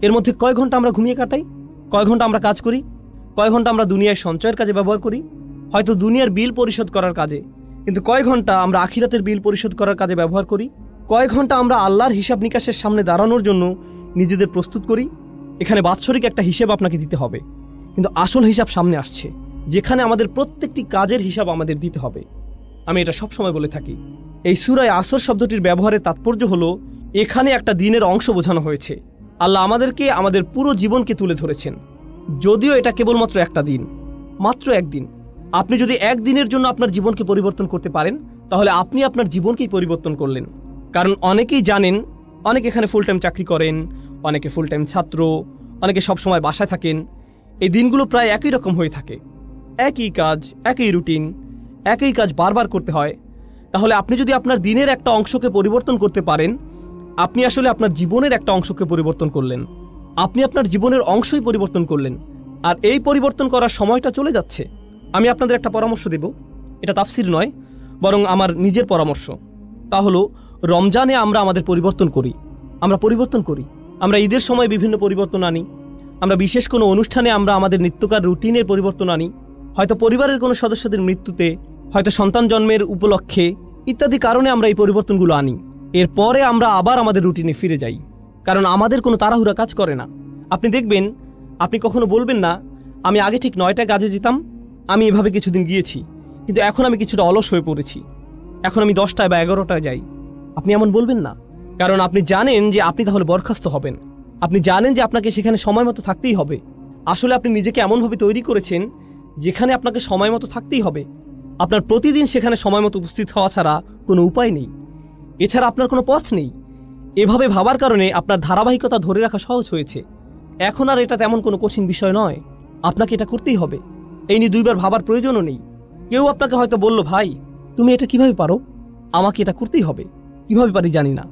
এর মধ্যে কয় ঘন্টা আমরা ঘুমিয়ে কাটাই, কয় ঘন্টা আমরা কাজ করি, কয় ঘন্টা আমরা দুনিয়ায় সঞ্চয়ের কাজে ব্যবহার করি, হয়তো দুনিয়ার বিল পরিশোধ করার কাজে, কিন্তু কয় ঘন্টা আমরা আখিরাতের বিল পরিশোধ করার কাজে ব্যবহার করি, কয় ঘন্টা আমরা আল্লাহর হিসাব নিকাশের সামনে দাঁড়ানোর জন্য নিজেদের প্রস্তুত করি। এখানে বাৎসরিক একটা হিসেব আপনাকে দিতে হবে, কিন্তু আসল হিসাব সামনে আসছে, যেখানে আমাদের প্রত্যেকটি কাজের হিসাব আমাদের দিতে হবে। আমি এটা সবসময় বলে থাকি, এই সূরা আসর শব্দটির ব্যবহারের তাৎপর্য হলো এখানে একটা দিনের অংশ বোঝানো হয়েছে। আল্লাহ আমাদেরকে আমাদের পুরো জীবনকে তুলে ধরেছেন, যদিও এটা কেবলমাত্র একটা দিন, মাত্র একদিন। আপনি যদি একদিনের জন্য আপনার জীবনকে পরিবর্তন করতে পারেন, তাহলে আপনি আপনার জীবনকেই পরিবর্তন করলেন। কারণ অনেকেই জানেন, অনেকে এখানে ফুল টাইম চাকরি করেন, অনেকে ফুল টাইম ছাত্র, অনেকে সবসময় বাসায় থাকেন। এই দিনগুলো প্রায় একই রকম হয়ে থাকে, একই কাজ, একই রুটিন, একই কাজ বারবার করতে হয়। তাহলে আপনি যদি আপনার দিনের একটা অংশকে পরিবর্তন করতে পারেন, আপনি আসলে আপনার জীবনের একটা অংশকে পরিবর্তন করলেন। আপনি আপনার জীবনের অংশই পরিবর্তন করলেন, আর এই পরিবর্তন করার সময়টা চলে যাচ্ছে। আমি আপনাদের একটা পরামর্শ দেব, এটা তাফসির নয়, বরং আমার নিজের পরামর্শ। তা হলো, রমজানে আমরা আমাদের পরিবর্তন করি, আমরা ঈদের সময় বিভিন্ন পরিবর্তন আনি, আমরা বিশেষ কোনো অনুষ্ঠানে আমরা আমাদের নিত্যকার রুটিনের পরিবর্তন আনি, হয়তো পরিবারের কোনো সদস্যদের মৃত্যুতে, হয়তো সন্তান জন্মের উপলক্ষে, ইত্যাদি কারণে আমরা এই পরিবর্তনগুলো আনি। এরপরে আমরা আবার আমাদের রুটিনে ফিরে যাই, কারণ আমাদের কোনো তাড়াহুড়া কাজ করে না। আপনি দেখবেন, আপনি কখনো বলবেন না, আমি আগে ঠিক 9টায় কাজে যেতাম, আমি এভাবে কিছুদিন গিয়েছি, কিন্তু এখন আমি কিছুটা অলস হয়ে পড়েছি, এখন আমি 10টায় বা 11টায় যাই। আপনি এমন বলবেন না, কারণ আপনি জানেন যে আপনি তাহলে বরখাস্ত হবেন। আপনি জানেন যে আপনাকে সেখানে সময় মতো থাকতেই হবে। আসলে আপনি নিজেকে এমনভাবে তৈরি করেছেন যেখানে আপনাকে সময় মতো থাকতেই হবে। আপনার প্রতিদিন সেখানে সময় মতো উপস্থিত হওয়া ছাড়া কোনো উপায় নেই, এছাড়া আপনার কোনো পথ নেই। এভাবে ভাবার কারণে আপনার ধারাবাহিকতা ধরে রাখা সহজ হয়েছে। এখন আর এটা তেমন কোনো কঠিন বিষয় নয়, আপনাকে এটা করতেই হবে। এই নিয়ে দুইবার ভাবার প্রয়োজনও নেই। কেউ আপনাকে হয়তো বলল, ভাই তুমি এটা কিভাবে পারো? আমাকে এটা করতেই হবে। কিভাবে পারি জানি না,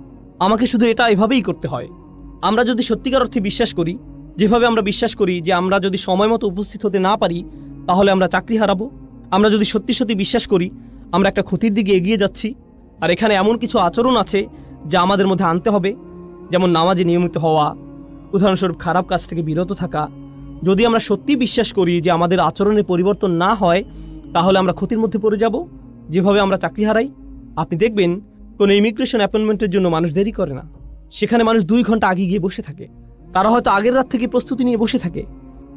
আমাকে শুধু এটা এভাবেই করতে হয়। আমরা যদি সত্যিকার অর্থে বিশ্বাস করি, যেভাবে আমরা বিশ্বাস করি যে আমরা যদি সময় মতো উপস্থিত হতে না পারি তাহলে আমরা চাকরি হারাবো, আমরা যদি সত্যি সত্যি বিশ্বাস করি আমরা একটা ক্ষতির দিকে এগিয়ে যাচ্ছি, আর এখানে এমন কিছু আচরণ আছে যা আমাদের মধ্যে আনতে হবে, যেমন নামাজে নিয়মিত হওয়া, উদাহরণস্বরূপ খারাপ কাজ থেকে বিরত থাকা। যদি আমরা সত্যি বিশ্বাস করি যে আমাদের আচরণের পরিবর্তন না হয় তাহলে আমরা ক্ষতির মধ্যে পড়ে যাব, যেভাবে আমরা চাকরি হারাই। আপনি দেখবেন, কোনো ইমিগ্রেশন অ্যাপয়েন্টমেন্টের জন্য মানুষ দেরি করে না, সেখানে মানুষ 2 ঘন্টা আগে গিয়ে বসে থাকে। তারা হয়তো আগের রাত থেকে প্রস্তুতি নিয়ে বসে থাকে,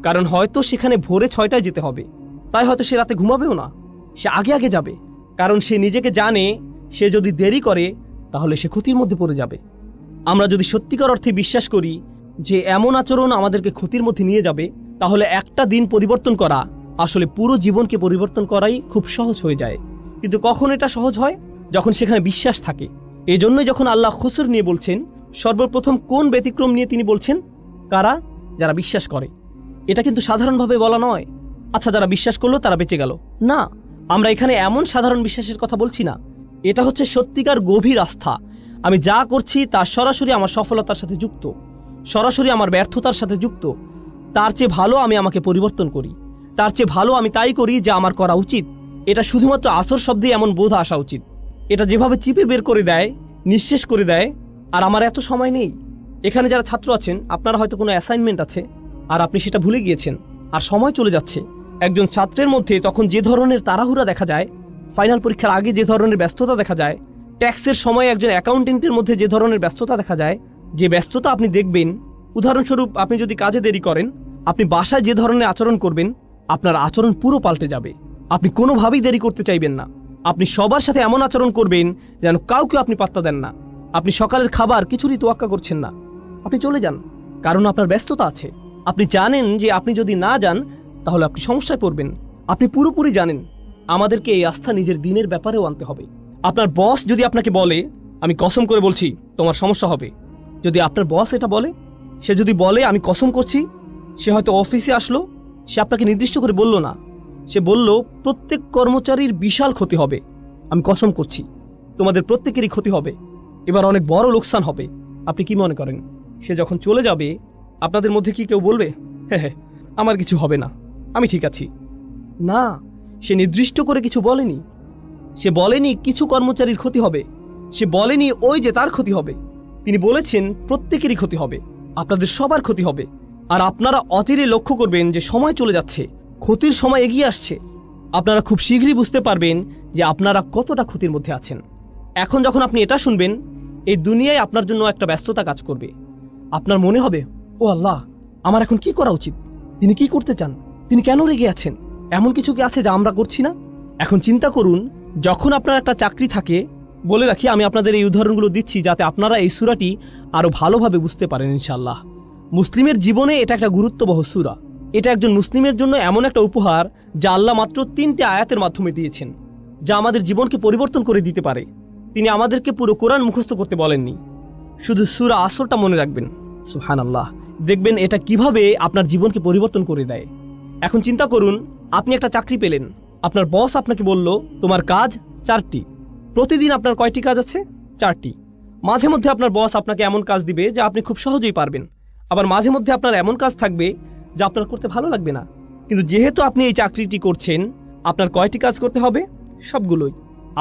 কারণ হয়তো সেখানে ভোরে 6টায় যেতে হবে, তাই হয়তো সে রাতে ঘুমাবেও না, সে আগে আগে যাবে, কারণ সে নিজেকে জানে সে যদি দেরি করে তাহলে সে ক্ষতির মধ্যে পড়ে যাবে। আমরা যদি সত্যিকার অর্থে বিশ্বাস করি যে এমন আচরণ আমাদেরকে ক্ষতির মধ্যে নিয়ে যাবে, তাহলে একটা দিন পরিবর্তন করা আসলে পুরো জীবনকে পরিবর্তন করাই খুব সহজ হয়ে যায়। কিন্তু কখন এটা সহজ হয়? যখন সেখানে বিশ্বাস থাকে। এই জন্যই যখন আল্লাহ খুসর নিয়ে বলছেন, সর্বপ্রথম কোন ব্যতিক্রম নিয়ে তিনি বলছেন? কারা? যারা বিশ্বাস করে। এটা কিন্তু সাধারণভাবে বলা নয়, আচ্ছা যারা বিশ্বাস করলো তারা বেঁচে গেল, না। আমরা এখানে এমন সাধারণ বিশ্বাসের কথা বলছি না, এটা হচ্ছে সত্যিকার গভীর আস্থা। আমি যা করছি তা সরাসরি আমার সফলতার সাথে যুক্ত, সরাসরি আমার ব্যর্থতার সাথে যুক্ত। তার চেয়ে ভালো আমি আমাকে পরিবর্তন করি, তার চেয়ে ভালো আমি তাই করি যা আমার করা উচিত। এটা শুধুমাত্র আসর শব্দে এমন বোধ আসা উচিত। এটা যেভাবে চিপে বের করে দেয়, নিঃশেষ করে দেয়, আর আমার এত সময় নেই। এখানে যারা ছাত্র আছেন, আপনারা হয়তো কোনো অ্যাসাইনমেন্ট আছে আর আপনি সেটা ভুলে গিয়েছেন, আর সময় চলে যাচ্ছে। একজন ছাত্রের মধ্যে তখন যে ধরনের তাড়াহুড়া দেখা যায়, ফাইনাল পরীক্ষার আগে যে ধরনের ব্যস্ততা দেখা যায়, ট্যাক্সের সময় একজন অ্যাকাউন্টেন্টের মধ্যে যে ধরনের ব্যস্ততা দেখা যায়, যে ব্যস্ততা আপনি দেখবেন, উদাহরণস্বরূপ আপনি যদি কাজে দেরি করেন, আপনি বাসায় যে ধরনের আচরণ করবেন, আপনার আচরণ পুরো পাল্টে যাবে। আপনি কোনোভাবেই দেরি করতে চাইবেন না, আপনি সবার সাথে এমন আচরণ করবেন যেন কাউকে আপনি পাত্তা দেন না। আপনি সকালের খাবার কিছুরই তোয়াক্কা করছেন না, আপনি চলে যান, কারণ আপনার ব্যস্ততা আছে। আপনি জানেন যে আপনি যদি না যান তাহলে আপনি সমস্যায় পড়বেন। আপনি পুরোপুরি জানেন আমাদেরকে এই আস্থা নিজের দিনের ব্যাপারেও আনতে হবে। আপনার বস যদি আপনাকে বলে, আমি কসম করে বলছি তোমার সমস্যা হবে, যদি আপনার বস এটা বলে, সে যদি বলে আমি কসম করছি, সে হয়তো অফিসে আসলো, সে আপনাকে নির্দিষ্ট করে বলল না, সে বলল প্রত্যেক কর্মচারীর বিশাল ক্ষতি হবে, আমি কসম করছি তোমাদের প্রত্যেকেরই ক্ষতি হবে, এবার অনেক বড় লোকসান হবে। আপনি কি মনে করেন সে যখন চলে যাবে আপনাদের মধ্যে কি কেউ বলবে, হ্যাঁ আমার কিছু হবে না, আমি ঠিক আছি? না, সে নির্দিষ্ট করে কিছু বলেনি। সে বলেনি কিছু কর্মচারীর ক্ষতি হবে, সে বলেনি ওই যে তার ক্ষতি হবে, তিনি বলেছেন প্রত্যেকেরই ক্ষতি হবে, আপনাদের সবার ক্ষতি হবে। আর আপনারা অচিরে লক্ষ্য করবেন যে সময় চলে যাচ্ছে, ক্ষতির সময় এগিয়ে আসছে। আপনারা খুব শীঘ্রই বুঝতে পারবেন যে আপনারা কতটা ক্ষতির মধ্যে আছেন। এখন যখন আপনি এটা শুনবেন, এই দুনিয়ায় আপনার জন্য একটা ব্যস্ততা কাজ করবে। আপনার মনে হবে, ও আল্লাহ, আমার এখন কি করা উচিত? তিনি কি করতে চান? তিনি কেন রেগে আছেন? এমন কিছু কি আছে যা আমরা করছি না? এখন চিন্তা করুন, যখন আপনার একটা চাকরি থাকে, বলে রাখি আমি আপনাদের এই উদাহরণগুলো দিচ্ছি যাতে আপনারা এই সূরাটি আরো ভালোভাবে বুঝতে পারেন ইনশাআল্লাহ। মুসলিমের জীবনে এটা একটা গুরুত্ববহ সূরা। এটা একজন মুসলিমের জন্য এমন একটা উপহার যা আল্লাহ মাত্র 3টে আয়াতের মাধ্যমে দিয়েছেন, যা আমাদের জীবনকে পরিবর্তন করে দিতে পারে। তিনি আমাদেরকে পুরো কোরআন মুখস্থ করতে বলেননি, শুধু সূরা আসরটা মনে রাখবেন। সুবহানাল্লাহ, দেখবেন এটা কিভাবে আপনার জীবনকে পরিবর্তন করে দেয়। এখন চিন্তা করুন, আপনি একটা চাকরি পেলেন, আপনার বস আপনাকে বলল তোমার কাজ 4টি। প্রতিদিন আপনার কয়টি কাজ আছে? 4টি। মাঝে মধ্যে আপনার বস আপনাকে এমন কাজ দিবে যা আপনি খুব সহজেই পারবেন, আবার মাঝে মধ্যে আপনার এমন কাজ থাকবে যা আপনার করতে ভালো লাগবে না। কিন্তু যেহেতু আপনি এই চাকরিটি করছেন, আপনার কয়টি কাজ করতে হবে? সবগুলোই।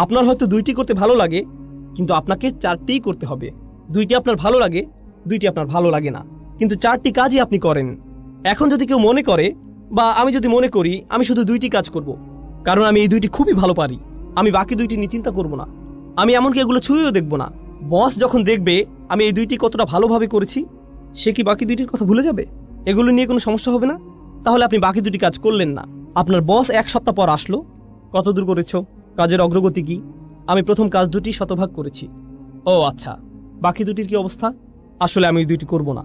আপনার হয়তো 2টি করতে ভালো লাগে, কিন্তু আপনাকে 4টিই করতে হবে। 2টি আপনার ভালো লাগে, 2টি আপনার ভালো লাগে না, কিন্তু 4টি কাজই আপনি করেন। এখন যদি কেউ মনে করে, বা আমি যদি মনে করি আমি শুধু 2টি কাজ করব, কারণ আমি এই 2টি খুবই ভালো পারি, আমি বাকি 2টি নিয়ে চিন্তা করব না, আমি এমনকি এগুলো ছুঁয়েও দেখব না। বস যখন দেখবে আমি এই 2টি কতটা ভালোভাবে করেছি, সে কি বাকি 2টির কথা ভুলে যাবে? এগুলো নিয়ে কোনো সমস্যা হবে না? তাহলে আপনি বাকি 2টি কাজ করলেন না। আপনার বস 1 সপ্তাহ পর আসলো, কত দূর করেছো, কাজের অগ্রগতি কি? আমি প্রথম কাজ 2টি শতভাগ করেছি। ও আচ্ছা, বাকি 2টির কি অবস্থা? আসলে আমি এই 2টি করব না,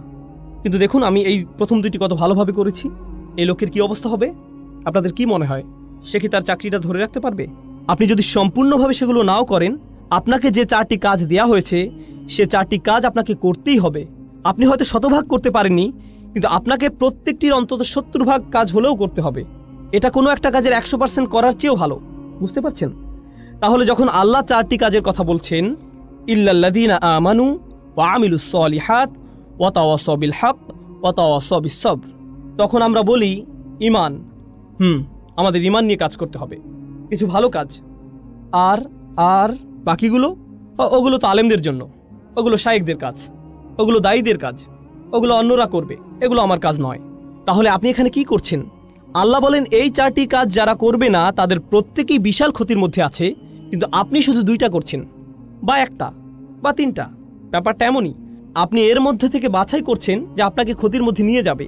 কিন্তু দেখুন আমি এই প্রথম 2টি কত ভালোভাবে করেছি। এই লোকের কি অবস্থা হবে? আপনাদের কি মনে হয়, সে কি তার চাকরিটা ধরে রাখতে পারবে? আপনি যদি সম্পূর্ণভাবে সেগুলো নাও করেন, আপনাকে যে 4টি কাজ দেয়া হয়েছে সে 4টি কাজ আপনাকে করতেই হবে। আপনি হয়তো শতভাগ করতে পারেননি, কিন্তু আপনাকে প্রত্যেকটির অন্তত 70 ভাগ কাজ হলেও করতে হবে। এটা কোনো একটা কাজের 100% করার চেয়েও ভালো। বুঝতে পারছেন? তাহলে যখন আল্লাহ 4টি কাজের কথা বলছেন, ইল্লাল্লাযীনা আমানু ওয়া আমিলুস সলিহাত ওয়া তাওয়াসাউ বিল হক ওয়া তাওয়াসাউ বিস সবর, তখন আমরা বলি ঈমান। আমাদের ঈমান নিয়ে কাজ করতে হবে, কিছু ভালো কাজ। আর আর বাকিগুলো, ওগুলো তো আলেমদের জন্য, ওগুলো শায়েখদের কাজ, ওগুলো দায়ীদের কাজ, ওগুলো অন্যরা করবে, এগুলো আমার কাজ নয়। তাহলে আপনি এখানে কি করছেন? আল্লাহ বলেন এই 4টি কাজ যারা করবে না তাদের প্রত্যেকেই বিশাল ক্ষতির মধ্যে আছে, কিন্তু আপনি শুধু 2টা করছেন, বা 1টা বা 3টা। ব্যাপারটা এমনই, আপনি এর মধ্যে থেকে বাছাই করছেন যে আপনাকে ক্ষতির মধ্যে নিয়ে যাবে,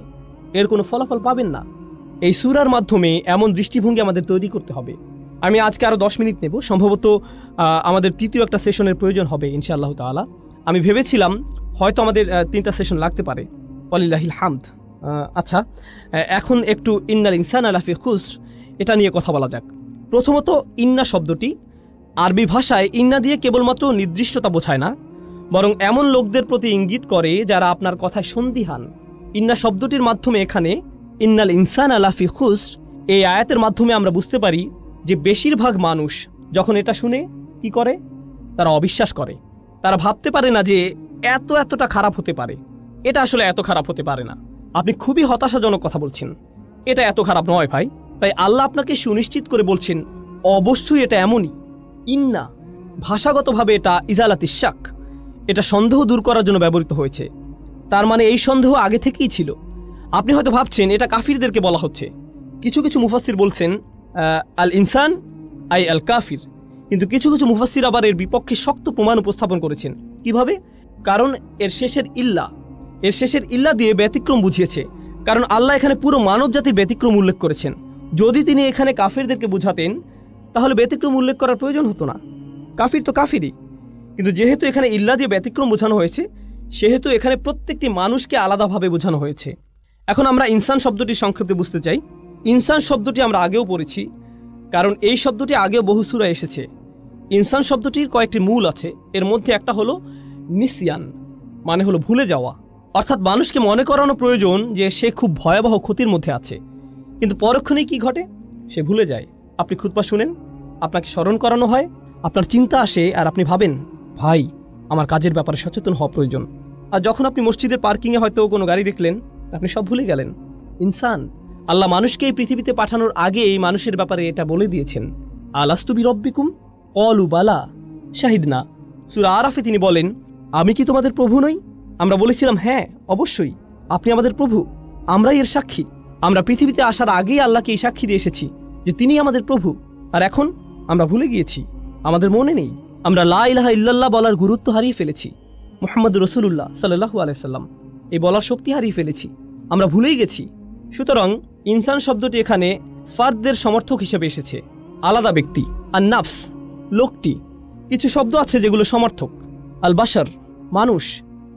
এর কোনো ফলাফল পাবেন না। এই সূরার মাধ্যমে এমন দৃষ্টিভঙ্গি আমাদের তৈরি করতে হবে। আমি আজকে আরো 10 মিনিট নেব, সম্ভবত আমাদের তৃতীয় একটা সেশনের প্রয়োজন হবে ইনশাআল্লাহ তাআলা। আমি ভেবেছিলাম হয়তো আমাদের 3টা সেশন লাগতে পারে, ওয়ালিল্লাহিল হামদ। আচ্ছা, এখন একটু ইন্নাল ইনসানা লাফি খুসর এটা নিয়ে কথা বলা যাক। প্রথমত, ইন্না শব্দটি আরবি ভাষায় ইন্না দিয়ে কেবলমাত্র নির্দিষ্টতা বোঝায় না, বরং এমন লোকদের প্রতি ইঙ্গিত করে যারা আপনার কথায় সন্দিহান। ইন্না শব্দটির মাধ্যমে এখানে ইন্নাল ইনসানা লাফি খুসর এই আয়াতের মাধ্যমে আমরা বুঝতে পারি যে বেশিরভাগ মানুষ যখন এটা শুনে কি করে? তারা অবিশ্বাস করে। তারা ভাবতে পারে না যে এতটা খারাপ হতে পারে। এটা আসলে এত খারাপ হতে পারে না। আপনি খুবই হতাশাজনক কথা বলছেন, এটা এত খারাপ নয় ভাই। তাই আল্লাহ আপনাকে সুনিশ্চিত করে বলছেন অবশ্যই এটা এমনই। ইন্না ভাষাগতভাবে এটা ইজালাতিশ শাক, এটা সন্দেহ দূর করার জন্য ব্যবহৃত হয়েছে। তার মানে এই সন্দেহ আগে থেকেই ছিল। আপনি হয়তো ভাবছেন এটা কাফিরদেরকে বলা হচ্ছে। কিছু কিছু মুফাসসির বলছেন আল ইনসান আই আল কাফির, কিন্তু কিছু কিছু মুফাসসির আবার এর বিপক্ষে শক্ত প্রমাণ উপস্থাপন করেছেন। কিভাবে? কারণ এর শেষের ইল্লা দিয়ে ব্যতিক্রম বুঝিয়েছে। কারণ আল্লাহ এখানে পুরো মানব জাতির ব্যতিক্রম উল্লেখ করেছেন। যদি তিনি এখানে কাফিরদেরকে বুঝাতেন তাহলে ব্যতিক্রম উল্লেখ করার প্রয়োজন হতো না। কাফির তো কাফিরই, কিন্তু যেহেতু এখানে ইল্লা দিয়ে ব্যতিক্রম বোঝানো হয়েছে, সেহেতু এখানে প্রত্যেকটি মানুষকে আলাদাভাবে বোঝানো হয়েছে। এখন আমরা ইনসান শব্দটি সংক্ষেপে বুঝতে চাই। ইনসান শব্দটি আমরা আগেও পড়েছি, কারণ এই শব্দটি আগেও বহু সূরায় এসেছে। ইনসান শব্দটির কয়েকটি মূল আছে, এর মধ্যে একটা হলো নিসিয়ান, মানে হলো ভুলে যাওয়া। অর্থাৎ মানুষকে মনে করানো প্রয়োজন যে সে খুব ভয়াবহ ক্ষতির মধ্যে আছে, কিন্তু পরক্ষণেই কি ঘটে? সে ভুলে যায়। আপনি খুতবা শুনেন, আপনাকে স্মরণ করানো হয়, আপনার চিন্তা আসে আর আপনি ভাবেন ভাই আমার কাজের ব্যাপারে সচেতন হওয়া প্রয়োজন। আর যখন আপনি মসজিদের পার্কিংয়ে হয়তো কোনো গাড়ি দেখলেন, আপনি সব ভুলে গেলেন। ইনসান, আল্লাহ মানুষকে এই পৃথিবীতে পাঠানোর আগে এই মানুষের ব্যাপারে এটা বলে দিয়েছেন, আলাস্তু বিরব্বিকুম ক্বালু বালা শাহিদনা, সূরা আরাফে তিনি বলেন, আমি কি তোমাদের প্রভু নই? আমরা বলেছিলাম, হ্যাঁ অবশ্যই আপনি আমাদের প্রভু, আমরাই এর সাক্ষী। আমরা পৃথিবীতে আসার আগেই আল্লাহকে এই সাক্ষী দিয়ে এসেছি যে তিনি আমাদের প্রভু। আর এখন আমরা ভুলে গিয়েছি, আমাদের মনে নেই। আমরা লা ইলাহা ইল্লাল্লাহ বলার গুরুত্ব হারিয়ে ফেলেছি। মুহাম্মদ রাসূলুল্লাহ সাল্লাল্লাহু আলাইহি সাল্লাম এই বলার শক্তি হারিয়ে ফেলেছি, আমরা ভুলেই গেছি। সুতরাং ইনসান শব্দটি এখানে ফার্দদের সমর্থক হিসেবে এসেছে, আলাদা ব্যক্তি। আর নাফস লোকটি, কিছু শব্দ আছে যেগুলো সমর্থক, আল বাশার মানুষ,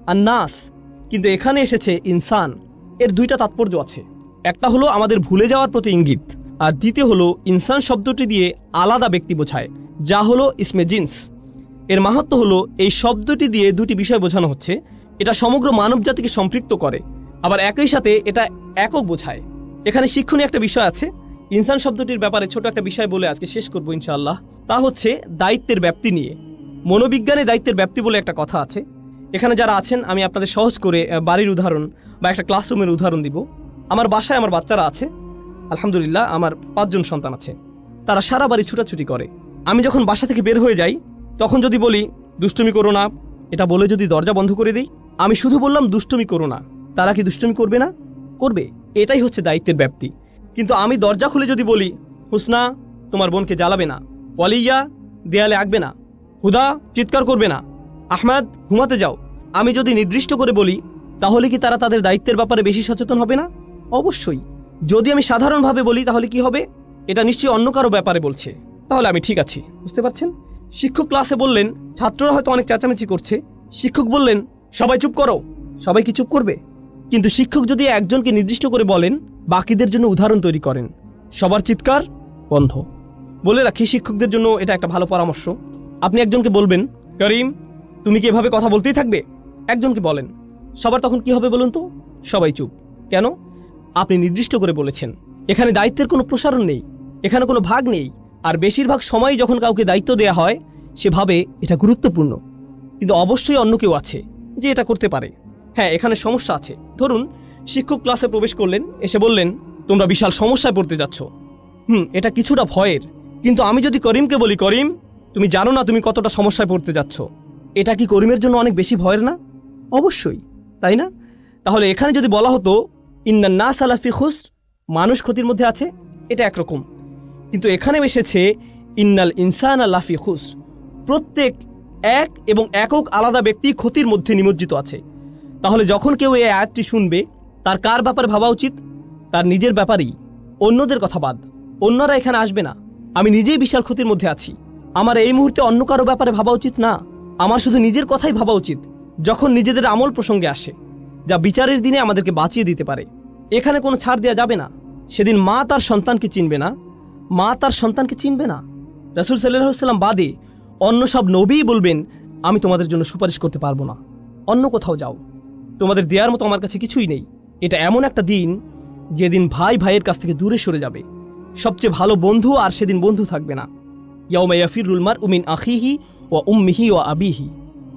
আর নাস, কিন্তু এখানে এসেছে ইনসান। এর দুইটা তাৎপর্য আছে, একটা হলো আমাদের ভুলে যাওয়ার প্রতি ইঙ্গিত, আর দ্বিতীয় হলো ইনসান শব্দটি দিয়ে আলাদা ব্যক্তি বোঝায়, যা হলো ইসমে জিন্স। এর মাহাত্ম্য হলো এই শব্দটি দিয়ে দুটি বিষয় বোঝানো হচ্ছে, এটা সমগ্র মানব জাতিকে সম্পৃক্ত করে, আবার একই সাথে এটা একক বোঝায়। এখানে শিক্ষণীয় একটা বিষয় আছে। ইনসান শব্দটির ব্যাপারে ছোট একটা বিষয় বলে আজকে শেষ করবো ইনশাআল্লাহ। তা হচ্ছে দায়িত্বের ব্যাপ্তি নিয়ে। মনোবিজ্ঞানে দায়িত্বের ব্যাপ্তি বলে একটা কথা আছে। এখানে যারা আছেন আমি আপনাদের সহজ করে বাড়ির উদাহরণ বা একটা ক্লাসরুমের উদাহরণ দিব। আমার বাসায় আমার বাচ্চারা আছে, আলহামদুলিল্লাহ আমার 5 জন সন্তান আছে। তারা সারা বাড়ি ছুটাছুটি করে। আমি যখন বাসা থেকে বের হয়ে যাই তখন যদি বলি দুষ্টুমি করো না, এটা বলে যদি দরজা বন্ধ করে দিই, আমি শুধু বললাম দুষ্টুমি করো না, তারা কি দুষ্টুমি করবে না? করবে। এটাই হচ্ছে দায়িত্বের ব্যাপ্তি। কিন্তু আমি দরজা খুলে যদি বলি হুসনা তোমার বোনকে জ্বালাবে না, ওয়ালিয়া দেয়ালে আঁকবে না, হুদা চিৎকার করবে না, আহমেদ ঘুমাতে যাও, আমি যদি নির্দিষ্ট করে বলি, তাহলে কি তারা তাদের দায়িত্বের ব্যাপারে বেশি সচেতন হবে না? অবশ্যই। যদি আমি সাধারণভাবে বলি তাহলে কি হবে? এটা নিশ্চয়ই অন্য কারো ব্যাপারে বলছে, তাহলে আমি ঠিক আছি। বুঝতে পারছেন? শিক্ষক ক্লাসে বললেন, ছাত্ররা হয়তো অনেক চেঁচামেচি করছে, শিক্ষক বললেন সবাই চুপ করো, সবাই কি চুপ করবে? কিন্তু শিক্ষক যদি একজনকে নির্দিষ্ট করে বলেন, বাকিদের জন্য উদাহরণ তৈরি করেন, সবার চিৎকার বন্ধ। বলে রাখি, শিক্ষকদের জন্য এটা একটা ভালো পরামর্শ। আপনি একজনকে বলবেন, করিম তুমি কি এভাবে কথা বলতেই থাকবে? একজনকে বলেন, সবার তখন কি হবে বলুন তো? সবাই চুপ। কেন? আপনি নির্দিষ্ট করে বলেছেন। এখানে দায়িত্বের কোনো প্রসারণ নেই, এখানে কোনো ভাগ নেই। আর বেশিরভাগ সময় যখন কাউকে দায়িত্ব দেয়া হয় সে ভাবে এটা গুরুত্বপূর্ণ, কিন্তু অবশ্যই অন্য কেউ আছে যে এটা করতে পারে। হ্যাঁ, এখানে সমস্যা আছে। ধরুন শিক্ষক ক্লাসে প্রবেশ করলেন, এসে বললেন তোমরা বিশাল সমস্যায় পড়তে যাচ্ছ। এটা কিছুটা ভয়ের, কিন্তু আমি যদি করিমকে বলি, করিম তুমি জানো না তুমি কতটা সমস্যায় পড়তে যাচ্ছ, এটা কি করিমের জন্য অনেক বেশি ভয়ের না? অবশ্যই, তাই না? তাহলে এখানে যদি বলা হতো ইন্নান নাস আলা ফি খুসর, মানুষ ক্ষতির মধ্যে আছে, এটা একরকম। কিন্তু এখানে এসেছে ইন্নাল ইনসানা লাফি খুসর, প্রত্যেক এক এবং একক আলাদা ব্যক্তি ক্ষতির মধ্যে নিমজ্জিত আছে। তাহলে যখন কেউ এই আয়াতটি শুনবে, তার কার ব্যাপারে ভাবা উচিত? তার নিজের ব্যাপারেই, অন্যদের কথা বাদ। অন্যরা এখানে আসবে না, আমি নিজেই বিশাল ক্ষতির মধ্যে আছি। আমার এই মুহূর্তে অন্য কারো ব্যাপারে ভাবা উচিত না, আমার শুধু নিজের কথাই ভাবা উচিত। যখন নিজেদের আমল প্রসঙ্গে আসে, যা বিচারের দিনে আমাদেরকে বাঁচিয়ে দিতে পারে, এখানে কোনো ছাড় দেওয়া যাবে না। সেদিন মা তার সন্তানকে চিনবে না, মা তার সন্তানকে চিনবে না। রাসূল সাল্লাল্লাহু আলাইহি ওয়াসাল্লাম বাদে অন্য সব নবী বলবেন, আমি তোমাদের জন্য সুপারিশ করতে পারবো না, অন্য কোথাও যাও, তোমাদের দেওয়ার মতো আমার কাছে কিছুই নেই। এটা এমন একটা দিন যেদিন ভাই ভাইয়ের কাছ থেকে দূরে সরে যাবে। সবচেয়ে ভালো বন্ধু আর সেদিন বন্ধু থাকবে না। ইয়াউমা ইয়াফিরুল মারউ মিন আখিহি ওয়া উম্মিহি ওয়া আবিহি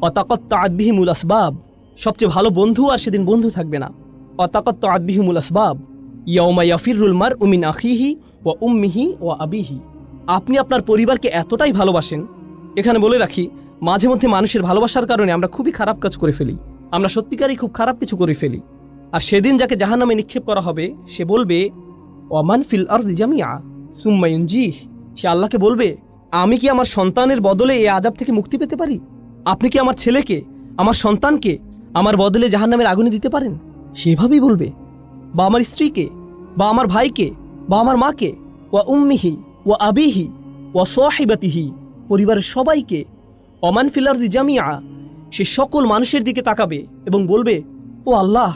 ওয়া তাকাত্তাআত বিহিমুল আসবাব। সবচেয়ে ভালো বন্ধু আর সেদিন বন্ধু থাকবে না। ওয়া তাকাত্তাআত বিহিমুল আসবাব। ইয়াউমা ইয়াফিরুল মারউ মিন আখিহি ওয়া উম্মিহি ওয়া আবিহি। আপনি আপনার পরিবারকে এতটাই ভালোবাসেন। এখানে বলে রাখি, মাঝে মধ্যে মানুষের ভালোবাসার কারণে আমরা খুবই খারাপ কাজ করে ফেলি, আমরা সত্যিকারই খুব খারাপ কিছু করে ফেলি। আর সেদিন যাকে জাহান্নামে নিক্ষেপ করা হবে, সে বলবে ওয়ামান ফিল আরদি জামিআ সুম্মা ইউনজিহ। সে আল্লাহকে বলবে, আমি কি আমার সন্তানের বদলে এই আযাব থেকে মুক্তি পেতে পারি? আপনি কি আমার ছেলেকে, আমার সন্তানকে আমার বদলে জাহান্নামের আগুনে দিতে পারেন? সেভাবেই বলবে। বা আমার স্ত্রীকে, বা আমার ভাইকে, বা আমার মাকে, ওয়া উম্মিহি ওয়া আবিহি ওয়া সাহিবাতিহি, পরিবারের সবাইকে। ওয়ামান ফিল আরদি জামিআ, সে সকল মানুষের দিকে তাকাবে এবং বলবে, ও আল্লাহ,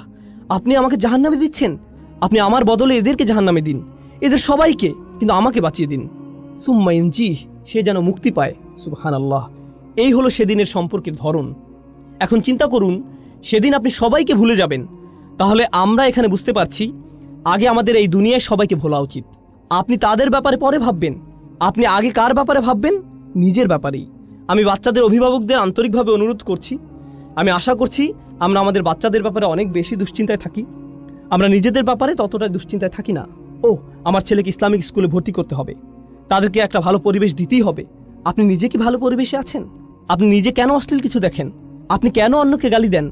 আপনি আমাকে জাহান্নামে দিচ্ছেন, আপনি আমার বদলে এদেরকে জাহান্নামে দিন, এদের সবাইকে, কিন্তু আমাকে বাঁচিয়ে দিন। সুম্মা ইউনজিহ, সে যেন মুক্তি পায়। সুবহানাল্লাহ। এই হলো সেদিনের সম্পর্কের ধরন। এখন চিন্তা করুন, সেদিন আপনি সবাইকে ভুলে যাবেন। তাহলে আমরা এখানে বুঝতে পারছি, আগে আমাদের এই দুনিয়ায় সবাইকে ভোলা উচিত। আপনি তাদের ব্যাপারে পরে ভাববেন, আপনি আগে কার ব্যাপারে ভাববেন? নিজের ব্যাপারেই। আমি বাচ্চাদের অভিভাবকদের আন্তরিকভাবে অনুরোধ করছি, আমি আশা করছি আমরা আমাদের বাচ্চাদের ব্যাপারে অনেক বেশি দুশ্চিন্তায় থাকি, আমরা নিজেদের ব্যাপারে ততটা দুশ্চিন্তায় থাকি না। আমার ছেলেকে ইসলামিক স্কুলে ভর্তি করতে হবে, তাদেরকে একটা ভালো পরিবেশ দিতেই হবে। আপনি নিজে কি ভালো পরিবেশে আছেন? আপনি নিজে কেন অশ্লীল কিছু দেখেন? আপনি কেন অন্যকে গালি দেন?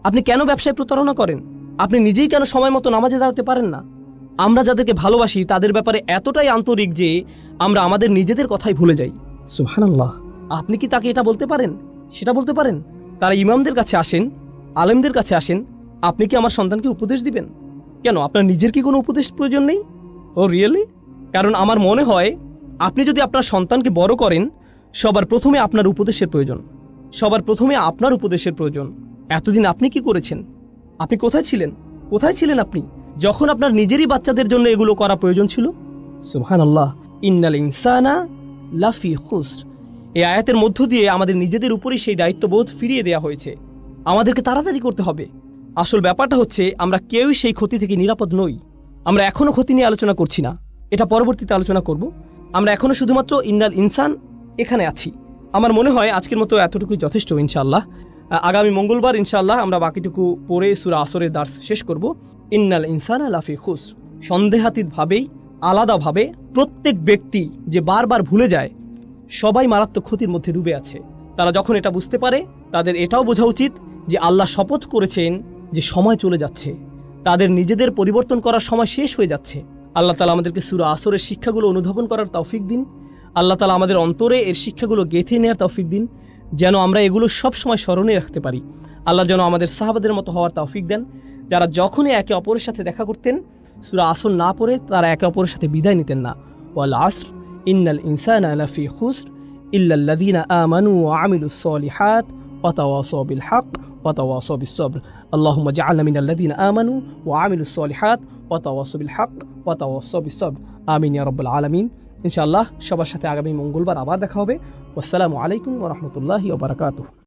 আপনি কেন ব্যবসায় প্রতারণা করেন? আপনি নিজেই কেন সময় মতো নামাজে দাঁড়াতে পারেন না? আমরা যাদেরকে ভালোবাসি তাদের ব্যাপারে এতটাই আন্তরিক যে আমরা আমাদের নিজেদের কথাই ভুলে যাই। সুবহানাল্লাহ। আপনি কি তাকে এটা বলতে পারেন? সেটা বলতে পারেন? তারা ইমামদের কাছে আসেন, আলেমদের কাছে আসেন, আপনি কি আমার সন্তানকে উপদেশ দিবেন? কেন, আপনার নিজের কি কোনো উপদেশ প্রয়োজন নেই? ও রিয়েলি? কারণ আমার মনে হয় আপনি যদি আপনার সন্তানকে বড় করেন, সবার প্রথমে আপনার উপদেশের প্রয়োজন। সবার প্রথমে আপনার উপদেশের প্রয়োজন। এতদিন আপনি কি করেছেন? আপনি কোথায় ছিলেন? কোথায় ছিলেন আপনি যখন আপনার নিজেরই বাচ্চাদের জন্য এগুলো করা প্রয়োজন ছিল? সুবহানাল্লাহ। ইন্নাল ইনসানা লাফি খুসর। এই আয়াতের মধ্য দিয়ে আমাদের নিজেদের উপরই সেই দায়িত্ববোধ ফিরিয়ে দেওয়া হয়েছে। আমাদেরকে তাড়াতাড়ি করতে হবে। আসল ব্যাপারটা হচ্ছে আমরা কেউই সেই ক্ষতি থেকে নিরাপদ নই। আমরা এখনো ক্ষতি নিয়ে আলোচনা করছি না, এটা পরবর্তীতে আলোচনা করব। আমরা এখনো শুধুমাত্র ইন্নাল ইনসান এখানে আছি। আমার মনে হয় আজকের মতো এতটুকুই যথেষ্ট ইনশাআল্লাহ। আগামী মঙ্গলবার ইনশাআল্লাহ আমরা বাকিটুকু পড়ে সূরা আসরের দার্স শেষ করব। ইন্নাল ইনসানা লাফি খুসর। সন্দেহাতীতভাবেই, আলাদাভাবে প্রত্যেক ব্যক্তি যে বারবার ভুলে যায়, সবাই মারাত্মক ক্ষতির মধ্যে ডুবে আছে। তারা যখন এটা বুঝতে পারে, তাদের এটাও বোঝা উচিত যে আল্লাহ শপথ করেছেন যে সময় চলে যাচ্ছে, তাদের নিজেদের পরিবর্তন করার সময় শেষ হয়ে যাচ্ছে। আল্লাহ তাআলা আমাদেরকে সূরা আসরের শিক্ষাগুলো অনুধাবন করার তৌফিক দিন। আল্লাহ তাআলা আমাদের অন্তরে এর শিক্ষাগুলো গেঁথে নেওয়ার তৌফিক দিন, যেন আমরা এগুলো সব সময় স্মরণে রাখতে পারি। আল্লাহ যেন আমাদের সাহাবাদের মতো হওয়ার তৌফিক দেন, যারা যখনই একে অপরের সাথে দেখা করতেন সূরা আসর না পড়ে তারা একে অপরের সাথে বিদায় নিতেন না। ওয়াল আসর ইন্নাল ইনসানা লাফি খুসর ইল্লাল্লাযীনা আমানু ওয়া আমিলুস সলিহাত ওয়া তাওয়াসাউ বিল হক ওয়া তাওয়াসাউ বিস সবর। আল্লাহুম্মা জাআলনা মিনাল্লাযীনা আমানু ওয়া আমিলুস সলিহাত ওয়া তাওয়াসাউ বিল হক ওয়া তাওয়াসাউ বিস সবর। আমিন ইয়া রাব্বাল আলামিন। ইনশাআল্লাহ সবার সাথে আগামী মঙ্গলবার আবার দেখা হবে। আসসালামু আলাইকুম ওয়া রাহমাতুল্লাহি ওয়া বারাকাতুহু।